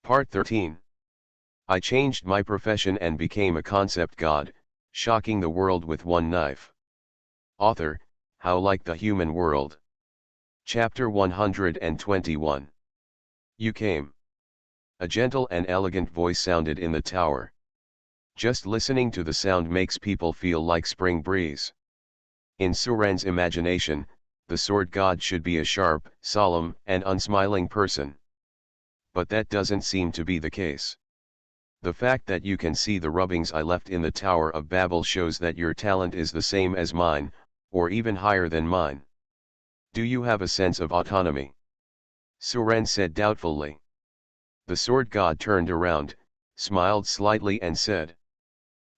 Part 13. I changed my profession and became a concept god, shocking the world with one knife. Author, How Like the Human World. Chapter 121. You came. A gentle and elegant voice sounded in the tower. Just listening to the sound makes people feel like spring breeze. In Suren's imagination, the sword god should be a sharp, solemn, and unsmiling person. But that doesn't seem to be the case. The fact that you can see the rubbings I left in the Tower of Babel shows that your talent is the same as mine, or even higher than mine. Do you have a sense of autonomy? Suren said doubtfully. The sword god turned around, smiled slightly and said,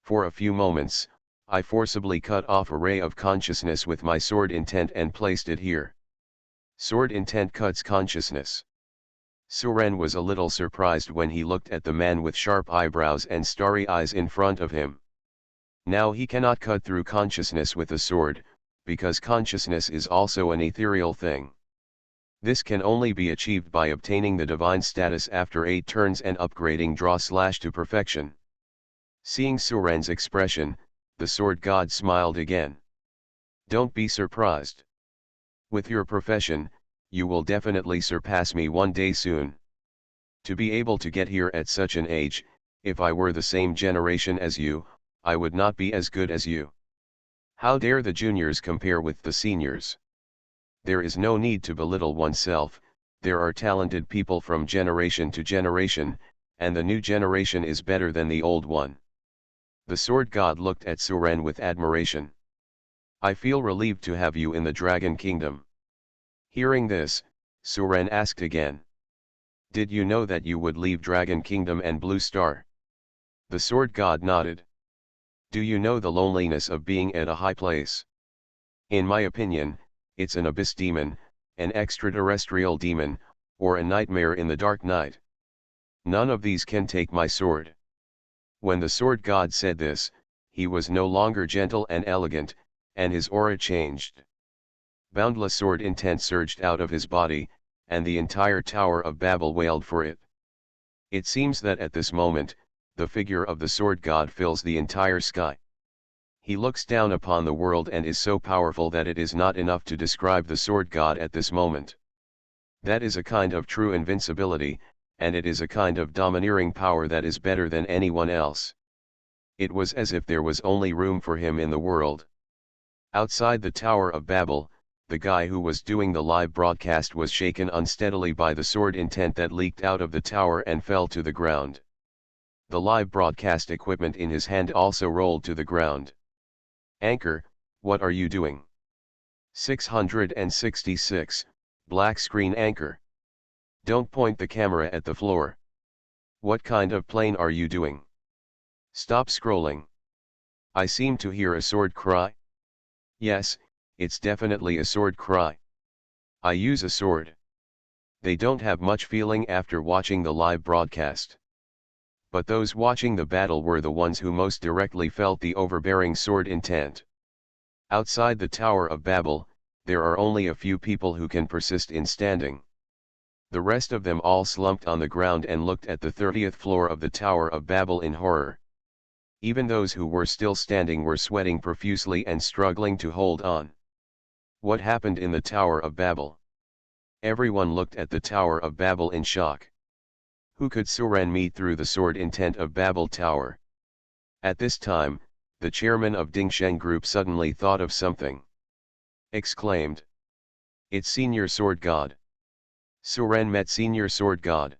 For a few moments, I forcibly cut off a ray of consciousness with my sword intent and placed it here. Sword intent cuts consciousness. Suren was a little surprised when he looked at the man with sharp eyebrows and starry eyes in front of him. Now he cannot cut through consciousness with a sword, because consciousness is also an ethereal thing. This can only be achieved by obtaining the divine status after 8 turns and upgrading draw/ to perfection. Seeing Suren's expression, the sword god smiled again. Don't be surprised. With your profession, you will definitely surpass me one day soon. To be able to get here at such an age, if I were the same generation as you, I would not be as good as you. How dare the juniors compare with the seniors? There is no need to belittle oneself, there are talented people from generation to generation, and the new generation is better than the old one. The sword god looked at Suren with admiration. I feel relieved to have you in the Dragon Kingdom. Hearing this, Suren asked again. Did you know that you would leave Dragon Kingdom and Blue Star? The sword god nodded. Do you know the loneliness of being at a high place? In my opinion, it's an abyss demon, an extraterrestrial demon, or a nightmare in the dark night. None of these can take my sword. When the sword god said this, he was no longer gentle and elegant, and his aura changed. Boundless sword intent surged out of his body, and the entire Tower of Babel wailed for it. It seems that at this moment, the figure of the sword god fills the entire sky. He looks down upon the world and is so powerful that it is not enough to describe the sword god at this moment. That is a kind of true invincibility, and it is a kind of domineering power that is better than anyone else. It was as if there was only room for him in the world. Outside the Tower of Babel, the guy who was doing the live broadcast was shaken unsteadily by the sword intent that leaked out of the tower and fell to the ground. The live broadcast equipment in his hand also rolled to the ground. Anchor, what are you doing? 666, black screen anchor. Don't point the camera at the floor. What kind of plane are you doing? Stop scrolling. I seem to hear a sword cry. Yes, it's definitely a sword cry. I use a sword. They don't have much feeling after watching the live broadcast. But those watching the battle were the ones who most directly felt the overbearing sword intent. Outside the Tower of Babel, there are only a few people who can persist in standing. The rest of them all slumped on the ground and looked at the 30th floor of the Tower of Babel in horror. Even those who were still standing were sweating profusely and struggling to hold on. What happened in the Tower of Babel? Everyone looked at the Tower of Babel in shock. Who could Suren meet through the sword intent of Babel Tower? At this time, the chairman of Dingsheng Group suddenly thought of something. Exclaimed. It's Senior Sword God. Suren met Senior Sword God.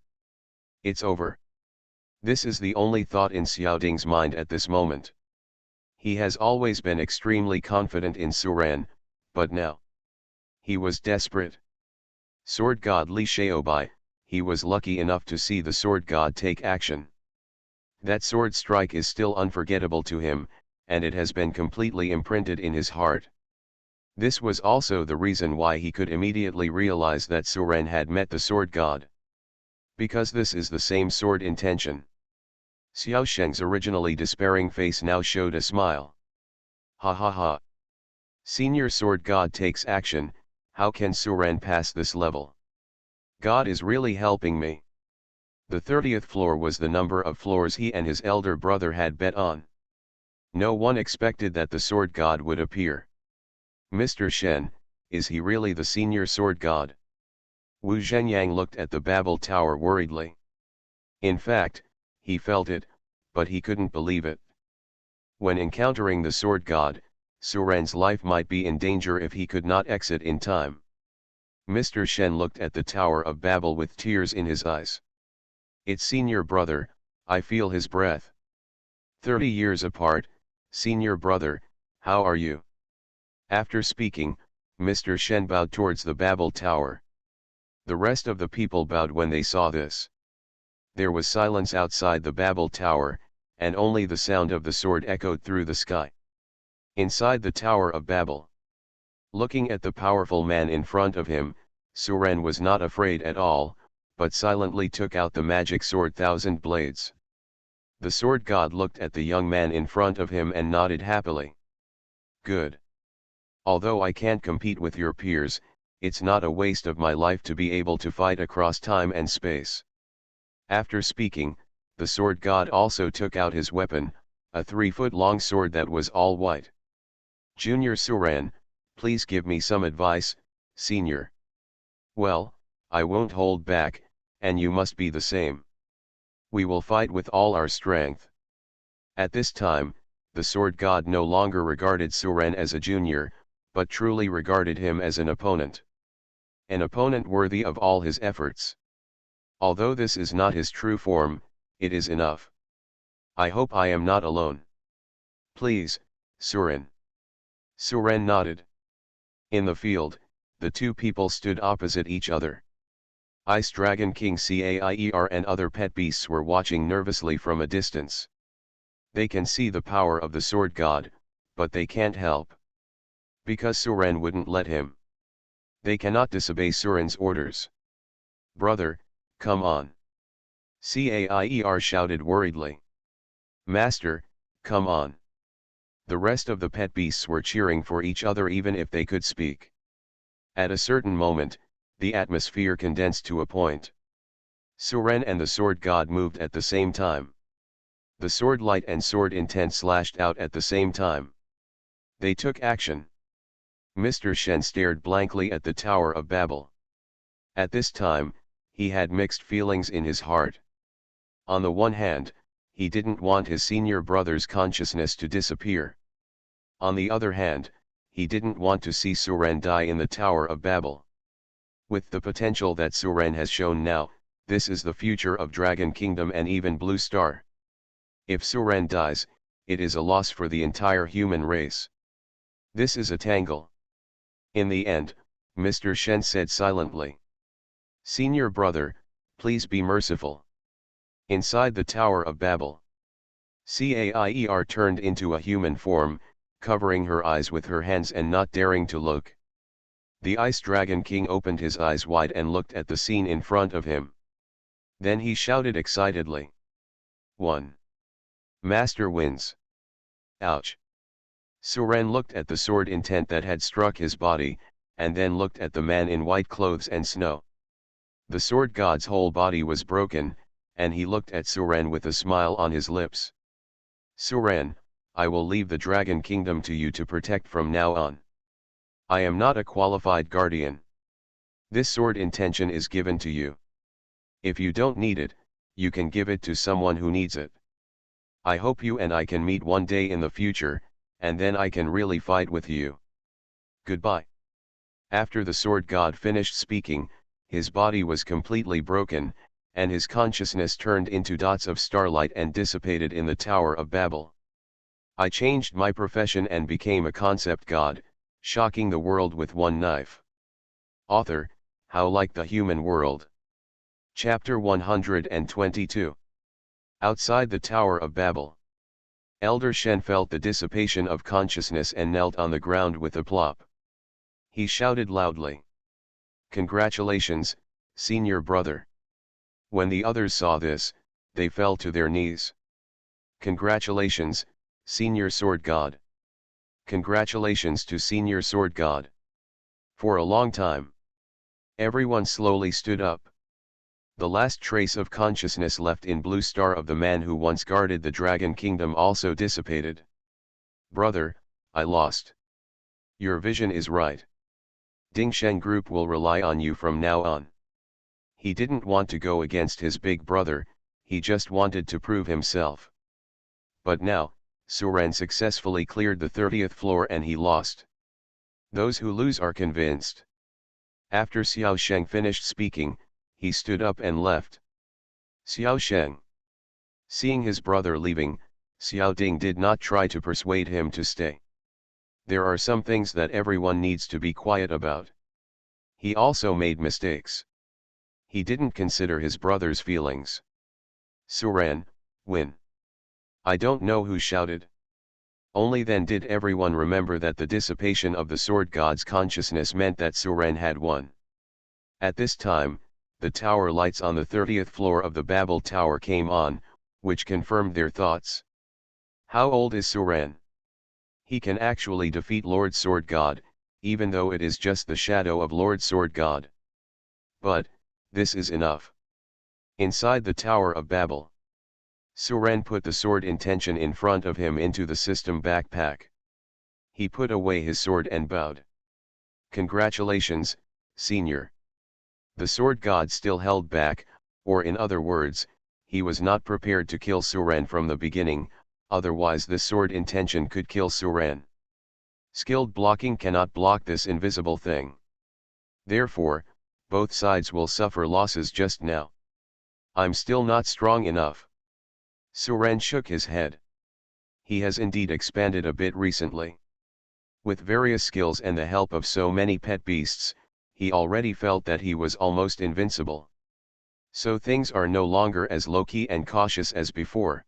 It's over. This is the only thought in Xiaoding's mind at this moment. He has always been extremely confident in Suren, but now he was desperate. Sword God Li Shaobai, he was lucky enough to see the sword god take action. That sword strike is still unforgettable to him, and it has been completely imprinted in his heart. This was also the reason why he could immediately realize that Suren had met the sword god. Because this is the same sword intention. Xiaosheng's originally despairing face now showed a smile. Ha ha ha. Senior sword god takes action, how can Suren pass this level? God is really helping me. The 30th floor was the number of floors he and his elder brother had bet on. No one expected that the sword god would appear. Mr. Shen, is he really the senior sword god? Wu Zhenyang looked at the Babel Tower worriedly. In fact, he felt it, but he couldn't believe it. When encountering the sword god, Su Ren's life might be in danger if he could not exit in time. Mr. Shen looked at the Tower of Babel with tears in his eyes. It's senior brother, I feel his breath. 30 years apart, senior brother, how are you? After speaking, Mr. Shen bowed towards the Babel Tower. The rest of the people bowed when they saw this. There was silence outside the Babel Tower, and only the sound of the sword echoed through the sky. Inside the Tower of Babel. Looking at the powerful man in front of him, Su Ren was not afraid at all, but silently took out the magic sword Thousand Blades. The sword god looked at the young man in front of him and nodded happily. Good. Although I can't compete with your peers, it's not a waste of my life to be able to fight across time and space. After speaking, the sword god also took out his weapon, a 3-foot-long sword that was all white. Junior Su Ren, please give me some advice, senior. Well, I won't hold back, and you must be the same. We will fight with all our strength. At this time, the sword god no longer regarded Su Ren as a junior, but truly regarded him as an opponent. An opponent worthy of all his efforts. Although this is not his true form, it is enough. I hope I am not alone. Please, Su Ren. Su Ren nodded. In the field, the two people stood opposite each other. Ice Dragon King Caier and other pet beasts were watching nervously from a distance. They can see the power of the sword god, but they can't help. Because Su Ren wouldn't let him. They cannot disobey Su Ren's orders. Brother, come on. Caier shouted worriedly. Master, come on. The rest of the pet beasts were cheering for each other even if they could speak. At a certain moment, the atmosphere condensed to a point. Su Ren and the sword god moved at the same time. The sword light and sword intent slashed out at the same time. They took action. Mr. Shen stared blankly at the Tower of Babel. At this time, he had mixed feelings in his heart. On the one hand, he didn't want his senior brother's consciousness to disappear. On the other hand, he didn't want to see Su Ren die in the Tower of Babel. With the potential that Su Ren has shown now, this is the future of Dragon Kingdom and even Blue Star. If Su Ren dies, it is a loss for the entire human race. This is a tangle. In the end, Mr. Shen said silently. Senior brother, please be merciful. Inside the Tower of Babel. Caier turned into a human form, covering her eyes with her hands and not daring to look. The Ice Dragon King opened his eyes wide and looked at the scene in front of him. Then he shouted excitedly. 1. Master wins. Ouch. Su Ren looked at the sword intent that had struck his body, and then looked at the man in white clothes and snow. The sword god's whole body was broken, and he looked at Su Ren with a smile on his lips. Su Ren, I will leave the Dragon Kingdom to you to protect from now on. I am not a qualified guardian. This sword intention is given to you. If you don't need it, you can give it to someone who needs it. I hope you and I can meet one day in the future, and then I can really fight with you. Goodbye. After the sword god finished speaking, his body was completely broken, and his consciousness turned into dots of starlight and dissipated in the Tower of Babel. I changed my profession and became a concept god, shocking the world with one knife. Author, How Like the Human World. Chapter 122. Outside the Tower of Babel. Elder Shen felt the dissipation of consciousness and knelt on the ground with a plop. He shouted loudly. Congratulations, senior brother. When the others saw this, they fell to their knees. Congratulations, senior sword god. Congratulations to senior sword god. For a long time, everyone slowly stood up. The last trace of consciousness left in Blue Star of the man who once guarded the Dragon Kingdom also dissipated. Brother, I lost. Your vision is right. Dingsheng Group will rely on you from now on. He didn't want to go against his big brother, he just wanted to prove himself. But now, Suren successfully cleared the 30th floor and he lost. Those who lose are convinced. After Xiao Sheng finished speaking, he stood up and left. Xiao Sheng. Seeing his brother leaving, Xiao Ding did not try to persuade him to stay. There are some things that everyone needs to be quiet about. He also made mistakes. He didn't consider his brother's feelings. Suren, win. I don't know who shouted. Only then did everyone remember that the dissipation of the sword god's consciousness meant that Suren had won. At this time, the tower lights on the 30th floor of the Babel Tower came on, which confirmed their thoughts. How old is Suren? He can actually defeat Lord Sword God, even though it is just the shadow of Lord Sword God. But, this is enough. Inside the Tower of Babel, Suren put the sword intention in front of him into the system backpack. He put away his sword and bowed. Congratulations, Senior. The sword god still held back, or in other words, he was not prepared to kill Suren from the beginning, otherwise the sword intention could kill Suren. Skilled blocking cannot block this invisible thing. Therefore, both sides will suffer losses just now. I'm still not strong enough. Suren shook his head. He has indeed expanded a bit recently. With various skills and the help of so many pet beasts, he already felt that he was almost invincible. So things are no longer as low-key and cautious as before.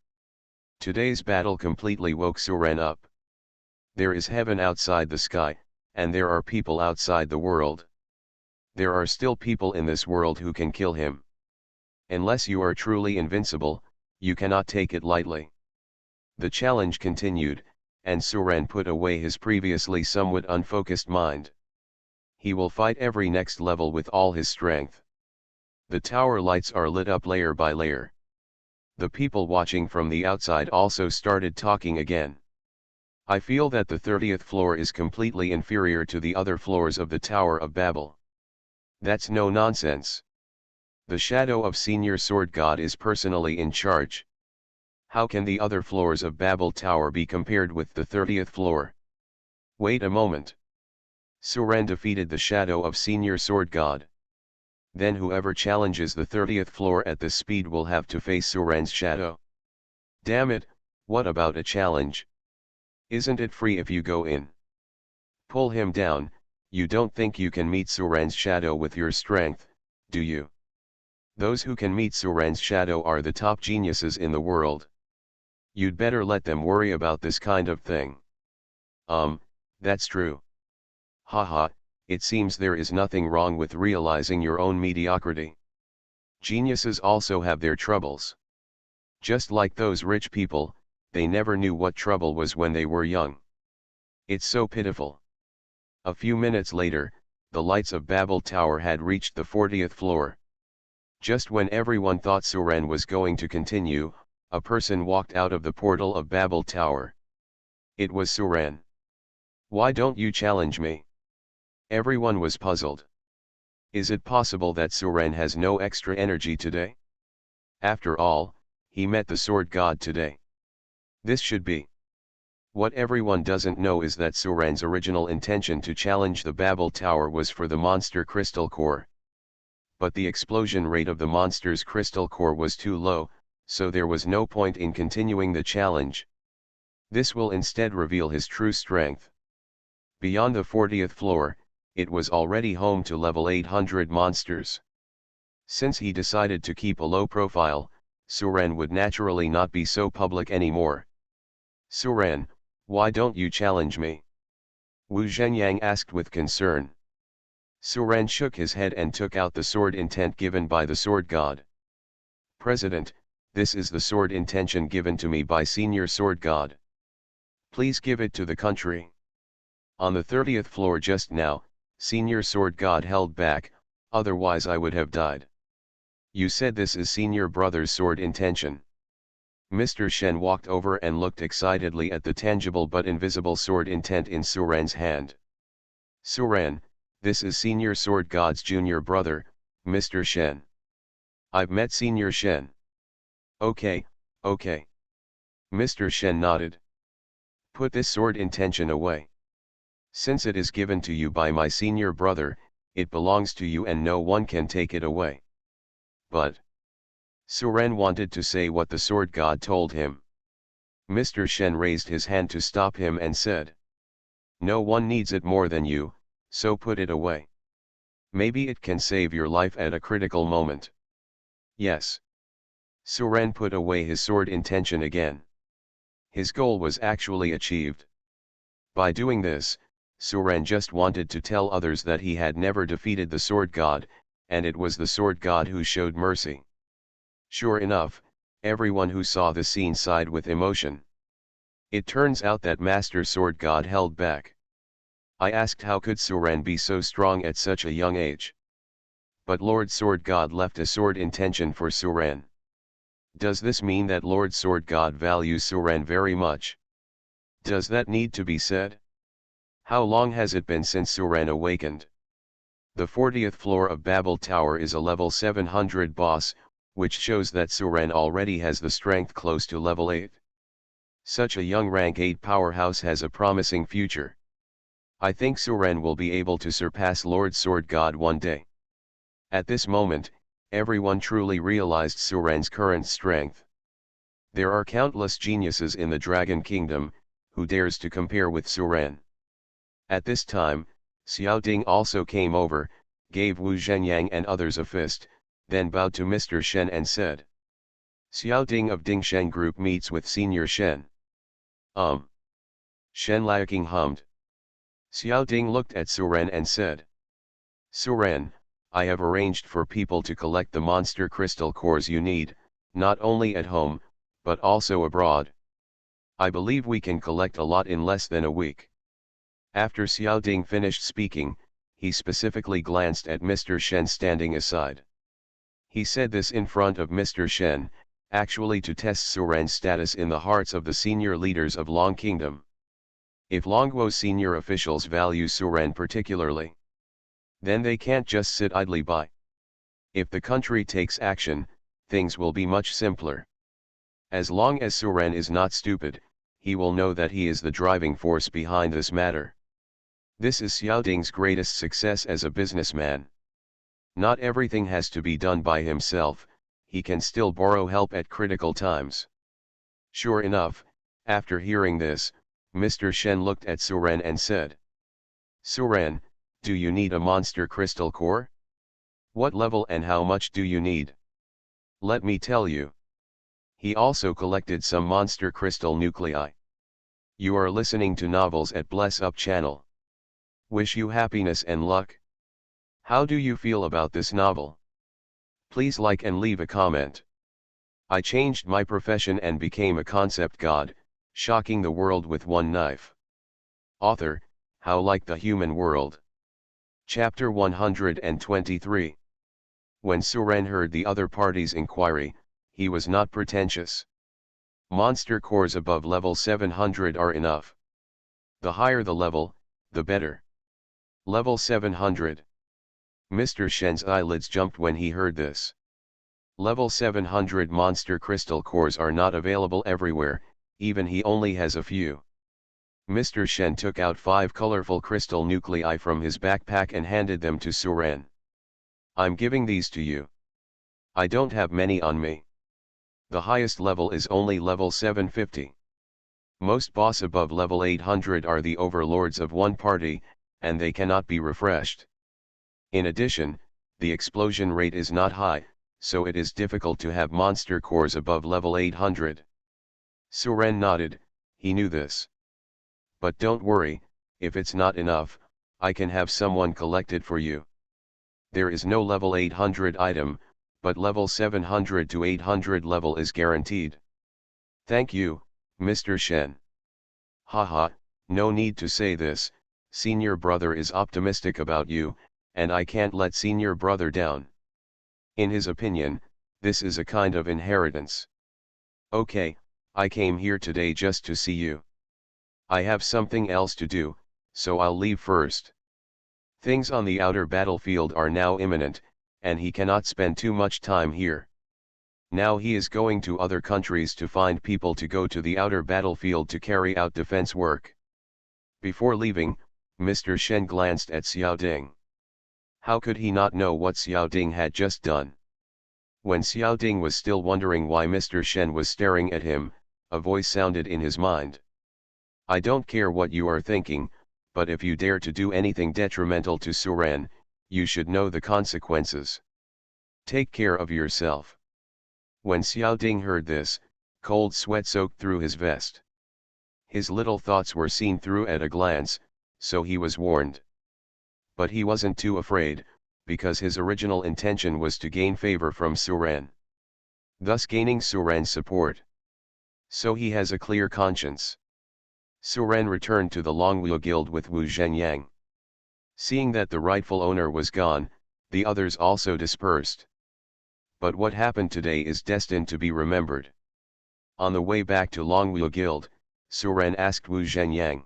Today's battle completely woke Suren up. There is heaven outside the sky, and there are people outside the world. There are still people in this world who can kill him. Unless you are truly invincible, you cannot take it lightly. The challenge continued, and Suren put away his previously somewhat unfocused mind. He will fight every next level with all his strength. The tower lights are lit up layer by layer. The people watching from the outside also started talking again. I feel that the 30th floor is completely inferior to the other floors of the Tower of Babel. That's no nonsense. The shadow of Senior Sword God is personally in charge. How can the other floors of Babel Tower be compared with the 30th floor? Wait a moment. Suren defeated the shadow of Senior Sword God. Then whoever challenges the 30th floor at this speed will have to face Suren's shadow. Damn it, what about a challenge? Isn't it free if you go in? Pull him down. You don't think you can meet Suren's shadow with your strength, do you? Those who can meet Suren's shadow are the top geniuses in the world. You'd better let them worry about this kind of thing. That's true. Haha, it seems there is nothing wrong with realizing your own mediocrity. Geniuses also have their troubles. Just like those rich people, they never knew what trouble was when they were young. It's so pitiful. A few minutes later, the lights of Babel Tower had reached the 40th floor. Just when everyone thought Suren was going to continue, a person walked out of the portal of Babel Tower. It was Suren. Why don't you challenge me? Everyone was puzzled. Is it possible that Suren has no extra energy today? After all, he met the sword god today. This should be. What everyone doesn't know is that Suren's original intention to challenge the Babel Tower was for the monster crystal core. But the explosion rate of the monster's crystal core was too low, so there was no point in continuing the challenge. This will instead reveal his true strength. Beyond the 40th floor, it was already home to level 800 monsters. Since he decided to keep a low profile, Suren would naturally not be so public anymore. Suren, why don't you challenge me? Wu Zhenyang asked with concern. Suren shook his head and took out the sword intent given by the sword god. President, this is the sword intention given to me by Senior Sword God. Please give it to the country. On the 30th floor just now, Senior Sword God held back, otherwise I would have died. You said this is senior brother's sword intention. Mr. Shen walked over and looked excitedly at the tangible but invisible sword intent in Suren's hand. Suren, this is Senior Sword God's junior brother, Mr. Shen. I've met Senior Shen. Okay, okay. Mr. Shen nodded. Put this sword intention away. Since it is given to you by my senior brother, it belongs to you and no one can take it away. But Suren wanted to say what the sword god told him. Mr. Shen raised his hand to stop him and said, no one needs it more than you, so put it away. Maybe it can save your life at a critical moment. Yes. Suren put away his sword intention again. His goal was actually achieved. By doing this, Suren just wanted to tell others that he had never defeated the sword god, and it was the sword god who showed mercy. Sure enough, everyone who saw the scene sighed with emotion. It turns out that Master Sword God held back. I asked how could Suren be so strong at such a young age? But Lord Sword God left a sword intention for Suren. Does this mean that Lord Sword God values Suren very much? Does that need to be said? How long has it been since Suren awakened? The 40th floor of Babel Tower is a level 700 boss, which shows that Suren already has the strength close to level 8. Such a young rank 8 powerhouse has a promising future. I think Suren will be able to surpass Lord Sword God one day. At this moment, everyone truly realized Suren's current strength. There are countless geniuses in the Dragon Kingdom, who dares to compare with Suren. At this time, Xiao Ding also came over, gave Wu Zhenyang and others a fist, then bowed to Mr. Shen and said, Xiao Ding of Dingshen Group meets with Senior Shen. Shen Liaking hummed. Xiao Ding looked at Suren and said, Suren, I have arranged for people to collect the monster crystal cores you need, not only at home, but also abroad. I believe we can collect a lot in less than a week. After Xiao Ding finished speaking, he specifically glanced at Mr. Shen standing aside. He said this in front of Mr. Shen, actually to test Suren's status in the hearts of the senior leaders of Long Kingdom. If Longguo's senior officials value Suren particularly, then they can't just sit idly by. If the country takes action, things will be much simpler. As long as Suren is not stupid, he will know that he is the driving force behind this matter. This is Xiao Ding's greatest success as a businessman. Not everything has to be done by himself, he can still borrow help at critical times. Sure enough, after hearing this, Mr. Shen looked at Suren and said, Suren, do you need a monster crystal core? What level and how much do you need? Let me tell you. He also collected some monster crystal nuclei. You are listening to Novels at Bless Up channel. Wish you happiness and luck. How do you feel about this novel? Please like and leave a comment. I changed my profession and became a concept god, shocking the world with one knife. Author, How Like the Human World. Chapter 123. When Suren heard the other party's inquiry, he was not pretentious. Monster cores above level 700 are enough. The higher the level, the better. Level 700. Mr. Shen's eyelids jumped when he heard this. Level 700 monster crystal cores are not available everywhere, even he only has a few. Mr. Shen took out 5 colorful crystal nuclei from his backpack and handed them to Suren. I'm giving these to you. I don't have many on me. The highest level is only level 750. Most boss above level 800 are the overlords of one party, and they cannot be refreshed. In addition, the explosion rate is not high, so it is difficult to have monster cores above level 800. Suren nodded, he knew this. But don't worry, if it's not enough, I can have someone collect it for you. There is no level 800 item, but level 700 to 800 level is guaranteed. Thank you, Mr. Shen. Haha, no need to say this, senior brother is optimistic about you, and I can't let senior brother down. In his opinion, This is a kind of inheritance. Okay, I came here today just to see you. I have something else to do, so I'll leave first. Things on the outer battlefield are now imminent, and he cannot spend too much time here. Now he is going to other countries to find people to go to the outer battlefield to carry out defense work. Before leaving, Mr. Shen glanced at Xiao Ding. How could he not know what Xiao Ding had just done? When Xiao Ding was still wondering why Mr. Shen was staring at him, a voice sounded in his mind. I don't care what you are thinking, but if you dare to do anything detrimental to Suren, you should know the consequences. Take care of yourself. When Xiao Ding heard this, cold sweat soaked through his vest. His little thoughts were seen through at a glance, so he was warned. But he wasn't too afraid, because his original intention was to gain favor from Suren, thus gaining Suren's support. So he has a clear conscience. Suren returned to the Longwu Guild with Wu Zhenyang. Seeing that the rightful owner was gone, the others also dispersed. But what happened today is destined to be remembered. On the way back to Longwu Guild, Suren asked Wu Zhenyang,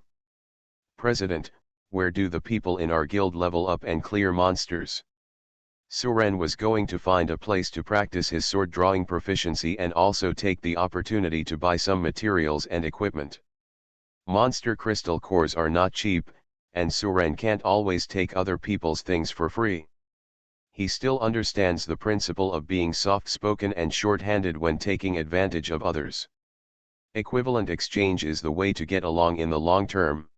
"President, where do the people in our guild level up and clear monsters?" Suren was going to find a place to practice his sword drawing proficiency and also take the opportunity to buy some materials and equipment. Monster crystal cores are not cheap, and Suren can't always take other people's things for free. He still understands the principle of being soft-spoken and short-handed when taking advantage of others. Equivalent exchange is the way to get along in the long term.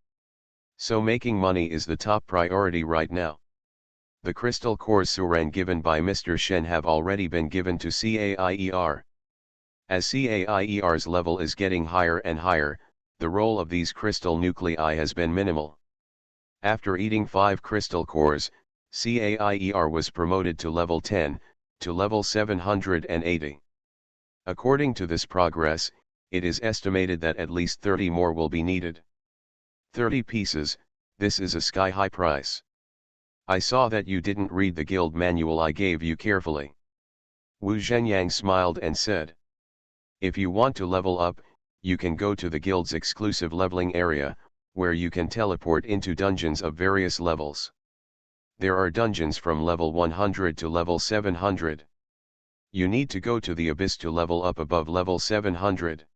So making money is the top priority right now. The crystal cores Suren given by Mr. Shen have already been given to Caier. As Caier's level is getting higher and higher, the role of these crystal nuclei has been minimal. After eating 5 crystal cores, Caier was promoted to level 10, to level 780. According to this progress, it is estimated that at least 30 more will be needed. 30 pieces, this is a sky-high price. I saw that you didn't read the guild manual I gave you carefully. Wu Zhenyang smiled and said, "If you want to level up, you can go to the guild's exclusive leveling area, where you can teleport into dungeons of various levels. There are dungeons from level 100 to level 700. You need to go to the Abyss to level up above level 700.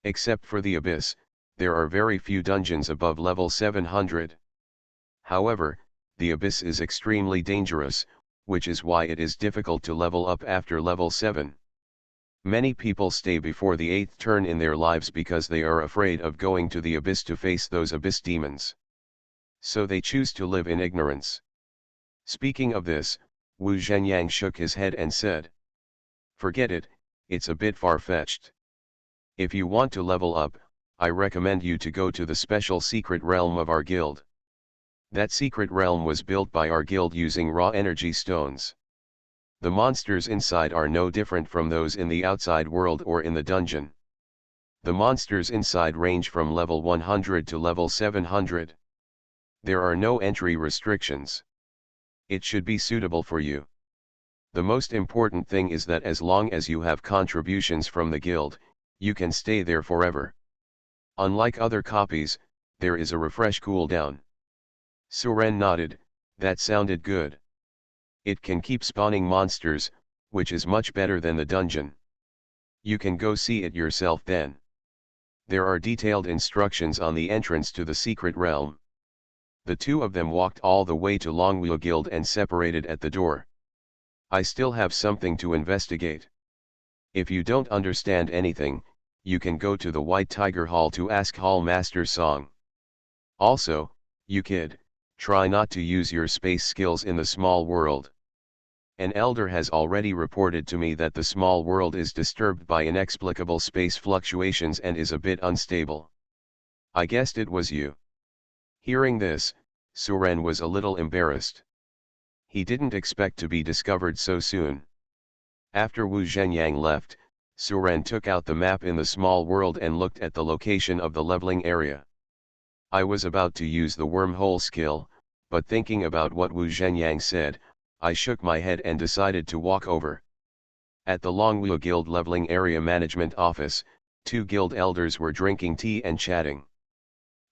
Except for the Abyss, there are very few dungeons above level 700. However, the Abyss is extremely dangerous, which is why it is difficult to level up after level 7. Many people stay before the 8th turn in their lives because they are afraid of going to the Abyss to face those Abyss demons. So they choose to live in ignorance." Speaking of this, Wu Zhenyang shook his head and said, "Forget it, it's a bit far-fetched. If you want to level up, I recommend you to go to the special secret realm of our guild. That secret realm was built by our guild using raw energy stones. The monsters inside are no different from those in the outside world or in the dungeon. The monsters inside range from level 100 to level 700. There are no entry restrictions. It should be suitable for you. The most important thing is that as long as you have contributions from the guild, you can stay there forever. Unlike other copies, there is a refresh cooldown." Suren nodded, "That sounded good. It can keep spawning monsters, which is much better than the dungeon. You can go see it yourself then. There are detailed instructions on the entrance to the secret realm." The two of them walked all the way to Longwu Guild and separated at the door. "I still have something to investigate. If you don't understand anything, you can go to the White Tiger Hall to ask Hall Master Song. Also, you kid, try not to use your space skills in the small world. An elder has already reported to me that the small world is disturbed by inexplicable space fluctuations and is a bit unstable. I guessed it was you." Hearing this, Suren was a little embarrassed. He didn't expect to be discovered so soon. After Wu Zhenyang left, Suren took out the map in the small world and looked at the location of the leveling area. "I was about to use the wormhole skill, but thinking about what Wu Zhenyang said, I shook my head and decided to walk over." At the Longwu Guild Leveling Area Management Office, two guild elders were drinking tea and chatting.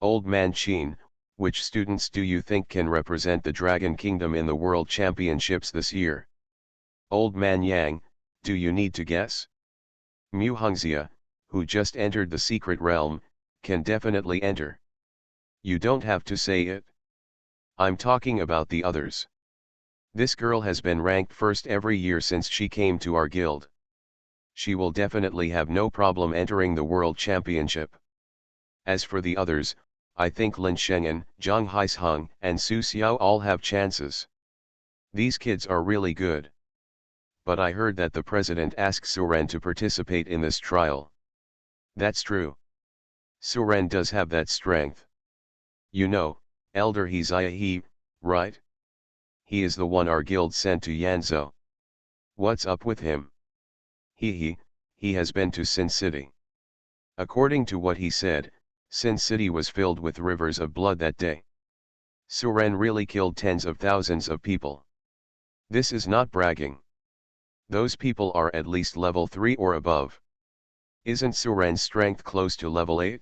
Old Man Sheen, which students do you think can represent the Dragon Kingdom in the World Championships this year? Old Man Yang, do you need to guess? Mu Hongxia, who just entered the secret realm, can definitely enter. You don't have to say it. I'm talking about the others. This girl has been ranked first every year since she came to our guild. She will definitely have no problem entering the World Championship. As for the others, I think Lin Shengan, Zhang Haisheng, and Su Xiao all have chances. These kids are really good. But I heard that the president asked Suren to participate in this trial. That's true. Suren does have that strength. You know, Elder He, right? He is the one our guild sent to Yanzhou. What's up with him? He has been to Sin City. According to what he said, Sin City was filled with rivers of blood that day. Suren really killed tens of thousands of people. This is not bragging. Those people are at least level 3 or above. Isn't Suren's strength close to level 8?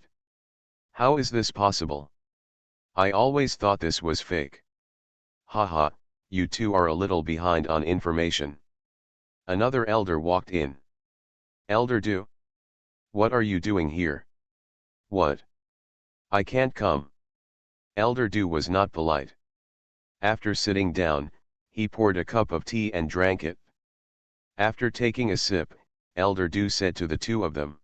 How is this possible? I always thought this was fake. Haha, you two are a little behind on information. Another elder walked in. Elder Du? What are you doing here? What? I can't come. Elder Du was not polite. After sitting down, he poured a cup of tea and drank it. After taking a sip, Elder Du said to the two of them.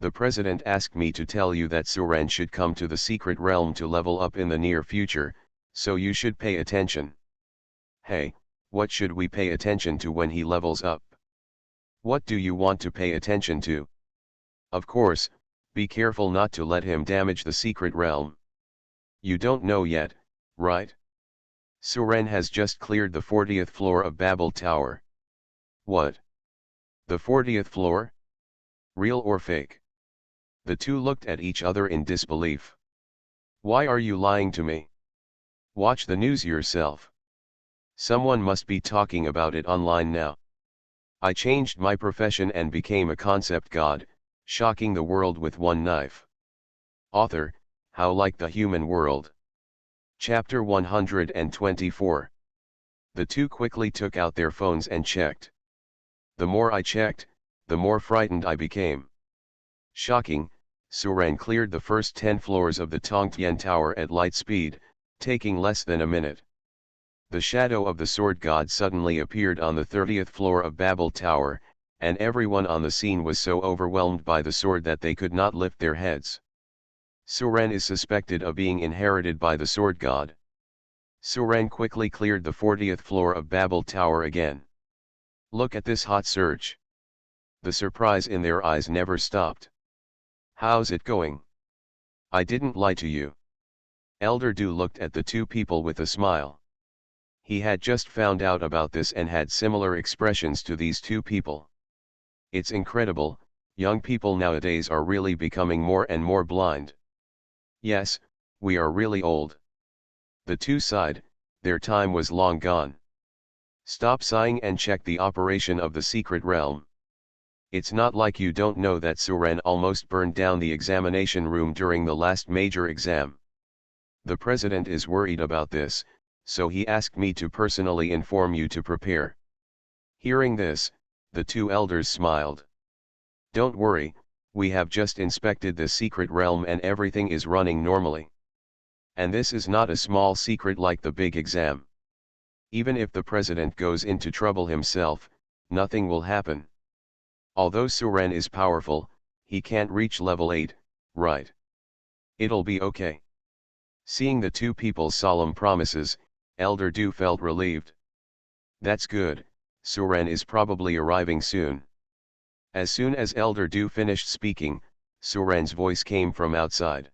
The president asked me to tell you that Suren should come to the secret realm to level up in the near future, so you should pay attention. Hey, what should we pay attention to when he levels up? What do you want to pay attention to? Of course, be careful not to let him damage the secret realm. You don't know yet, right? Suren has just cleared the 40th floor of Babel Tower. What? The 40th floor? Real or fake? The two looked at each other in disbelief. Why are you lying to me? Watch the news yourself. Someone must be talking about it online now. I changed my profession and became a concept god, shocking the world with one knife. Author, How Like the Human World. Chapter 124. The two quickly took out their phones and checked. The more I checked, the more frightened I became. Shocking, Suren cleared the first 10 floors of the Tongtian Tower at light speed, taking less than a minute. The shadow of the sword god suddenly appeared on the 30th floor of Babel Tower, and everyone on the scene was so overwhelmed by the sword that they could not lift their heads. Suren is suspected of being inherited by the sword god. Suren quickly cleared the 40th floor of Babel Tower again. Look at this hot surge. The surprise in their eyes never stopped. How's it going? I didn't lie to you. Elder Du looked at the two people with a smile. He had just found out about this and had similar expressions to these two people. It's incredible, young people nowadays are really becoming more and more blind. Yes, we are really old. The two sighed, their time was long gone. Stop sighing and check the operation of the secret realm. It's not like you don't know that Suren almost burned down the examination room during the last major exam. The president is worried about this, so he asked me to personally inform you to prepare. Hearing this, the two elders smiled. Don't worry, we have just inspected the secret realm and everything is running normally. And this is not a small secret like the big exam. Even if the president goes into trouble himself, nothing will happen. Although Suren is powerful, he can't reach level 8, right? It'll be okay. Seeing the two people's solemn promises, Elder Du felt relieved. That's good, Suren is probably arriving soon. As soon as Elder Du finished speaking, Suren's voice came from outside.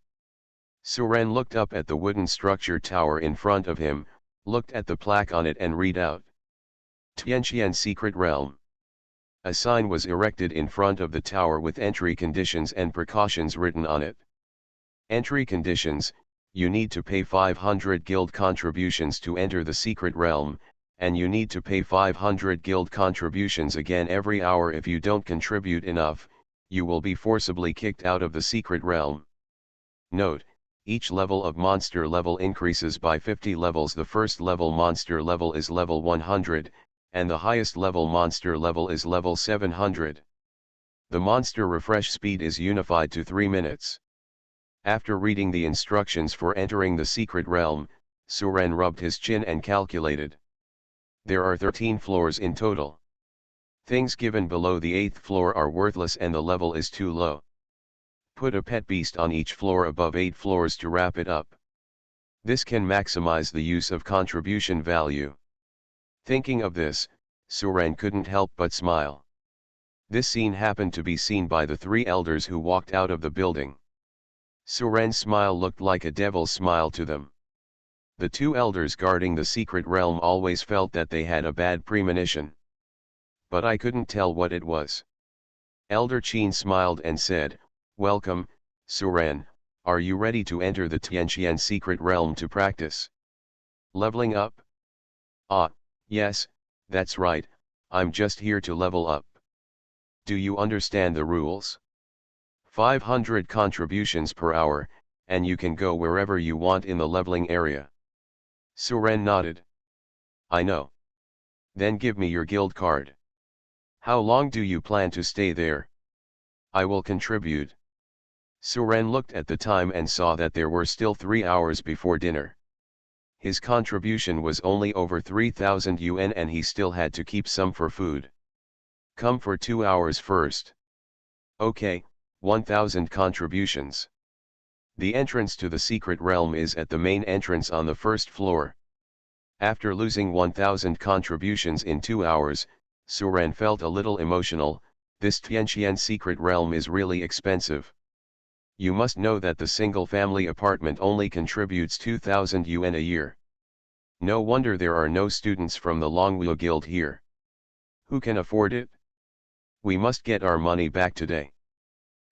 Suren looked up at the wooden structure tower in front of him, looked at the plaque on it and read out. Tianqian Secret Realm. A sign was erected in front of the tower with entry conditions and precautions written on it. Entry conditions: you need to pay 500 guild contributions to enter the secret realm, and you need to pay 500 guild contributions again every hour. If you don't contribute enough, you will be forcibly kicked out of the secret realm. Note, each level of monster level increases by 50 levels. The first level monster level is level 100, and the highest level monster level is level 700. The monster refresh speed is unified to 3 minutes. After reading the instructions for entering the secret realm, Suren rubbed his chin and calculated. There are 13 floors in total. Things given below the 8th floor are worthless and the level is too low. Put a pet beast on each floor above 8 floors to wrap it up. This can maximize the use of contribution value. Thinking of this, Suren couldn't help but smile. This scene happened to be seen by the 3 elders who walked out of the building. Suren's smile looked like a devil's smile to them. The 2 elders guarding the secret realm always felt that they had a bad premonition. But I couldn't tell what it was. Elder Qin smiled and said, "Welcome, Suren, are you ready to enter the Tianqian secret realm to practice leveling up?" "Ah, yes, that's right, I'm just here to level up." "Do you understand the rules?" 500 contributions per hour, and you can go wherever you want in the leveling area." Suren nodded. "I know." "Then give me your guild card." "How long do you plan to stay there?" "I will contribute." Suren looked at the time and saw that there were still 3 hours before dinner. His contribution was only over 3,000 yuan and he still had to keep some for food. "Come for 2 hours first." "Okay, 1,000 contributions." The entrance to the secret realm is at the main entrance on the first floor. After losing 1,000 contributions in 2 hours, Suren felt a little emotional. This Tianqian secret realm is really expensive. You must know that the single-family apartment only contributes 2,000 yuan a year. No wonder there are no students from the Longwu Guild here. Who can afford it? We must get our money back today.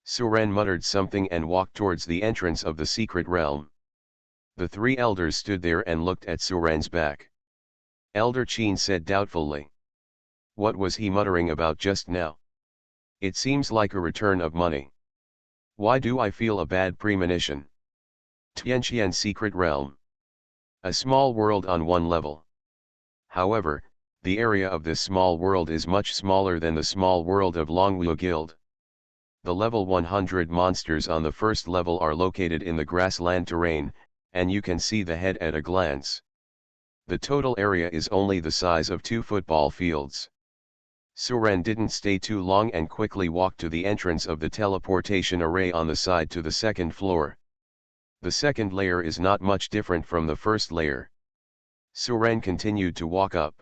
Suren muttered something and walked towards the entrance of the secret realm. The 3 elders stood there and looked at Suren's back. Elder Qin said doubtfully, "What was he muttering about just now? It seems like a return of money. Why do I feel a bad premonition?" Tianqian secret realm. A small world on one level. However, the area of this small world is much smaller than the small world of Longwu Guild. The level 100 monsters on the first level are located in the grassland terrain, and you can see the head at a glance. The total area is only the size of 2 football fields. Suren didn't stay too long and quickly walked to the entrance of the teleportation array on the side to the second floor. The second layer is not much different from the first layer. Suren continued to walk up.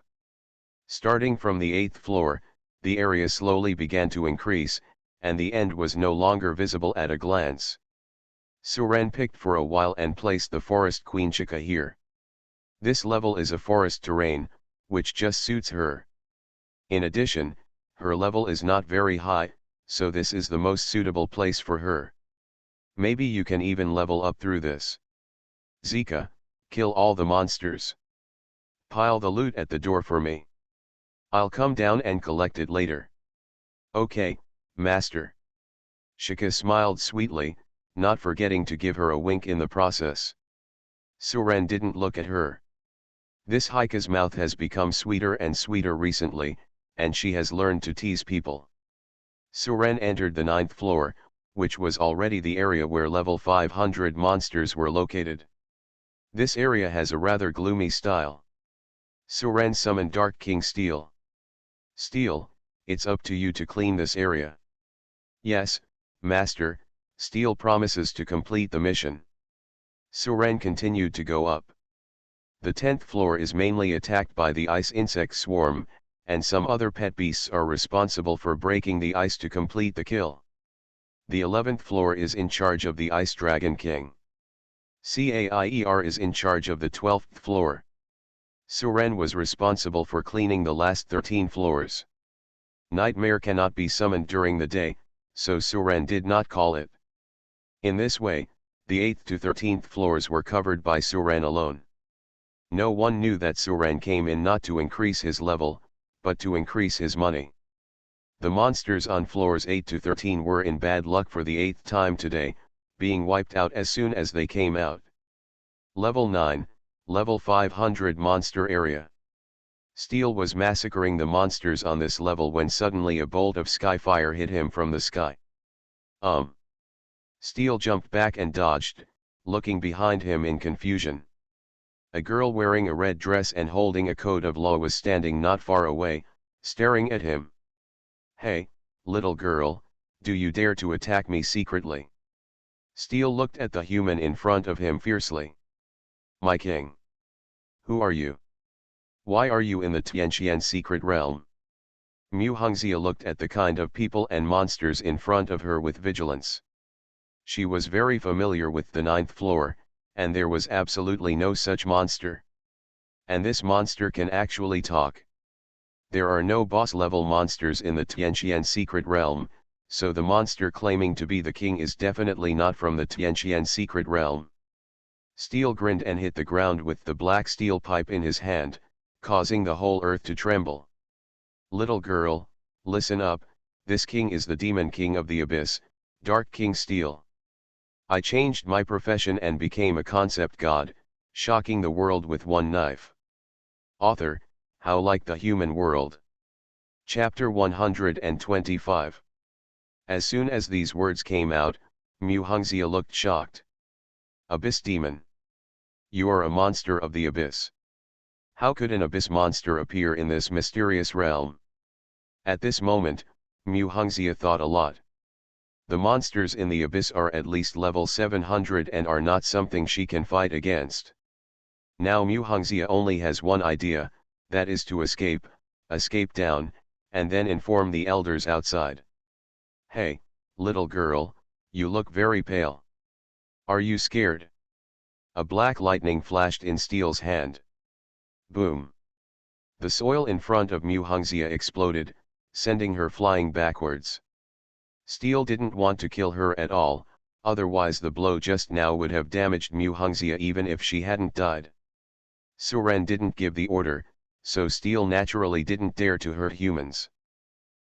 Starting from the 8th floor, the area slowly began to increase, and the end was no longer visible at a glance. Suren picked for a while and placed the forest queen Chika here. This level is a forest terrain, which just suits her. In addition, her level is not very high, so this is the most suitable place for her. Maybe you can even level up through this. Zika, kill all the monsters. Pile the loot at the door for me. I'll come down and collect it later. Okay, master. Shika smiled sweetly, not forgetting to give her a wink in the process. Suren didn't look at her. This Haika's mouth has become sweeter and sweeter recently, and she has learned to tease people. Suren entered the 9th floor, which was already the area where level 500 monsters were located. This area has a rather gloomy style. Suren summoned Dark King Steel. "Steel, it's up to you to clean this area." "Yes, master," Steel promises to complete the mission. Suren continued to go up. The 10th floor is mainly attacked by the ice insect swarm, and some other pet beasts are responsible for breaking the ice to complete the kill. The 11th floor is in charge of the Ice Dragon King. Caier is in charge of the 12th floor. Suren was responsible for cleaning the last 13 floors. Nightmare cannot be summoned during the day, so Suren did not call it. In this way, the 8th to 13th floors were covered by Suren alone. No one knew that Suren came in not to increase his level, but to increase his money. The monsters on floors 8 to 13 were in bad luck for the 8th time today, being wiped out as soon as they came out. Level 9, Level 500 Monster Area. Steel was massacring the monsters on this level when suddenly a bolt of sky fire hit him from the sky. Steel jumped back and dodged, looking behind him in confusion. A girl wearing a red dress and holding a code of law was standing not far away, staring at him. "Hey, little girl, do you dare to attack me secretly?" Steel looked at the human in front of him fiercely. "My king. Who are you? Why are you in the Tianqian secret realm?" Mu Hongxia looked at the kind of people and monsters in front of her with vigilance. She was very familiar with the 9th floor, and there was absolutely no such monster. And this monster can actually talk. There are no boss-level monsters in the Tianqian secret realm, so the monster claiming to be the king is definitely not from the Tianqian secret realm. Steel grinned and hit the ground with the black steel pipe in his hand, causing the whole earth to tremble. "Little girl, listen up, this king is the demon king of the abyss, Dark King Steel. I changed my profession and became a concept god, shocking the world with one knife." Author, How Like the Human World. Chapter 125. As soon as these words came out, Mu Hongxia looked shocked. "Abyss demon. You are a monster of the abyss. How could an abyss monster appear in this mysterious realm?" At this moment, Mu Hongxia thought a lot. The monsters in the abyss are at least level 700 and are not something she can fight against. Now Mu Hongxia only has one idea, that is to escape down, and then inform the elders outside. "Hey, little girl, you look very pale. Are you scared?" A black lightning flashed in Steel's hand. Boom! The soil in front of Mu Hongxia exploded, sending her flying backwards. Steel didn't want to kill her at all, otherwise the blow just now would have damaged Mu Hongxia even if she hadn't died. Suren didn't give the order, so Steel naturally didn't dare to hurt humans.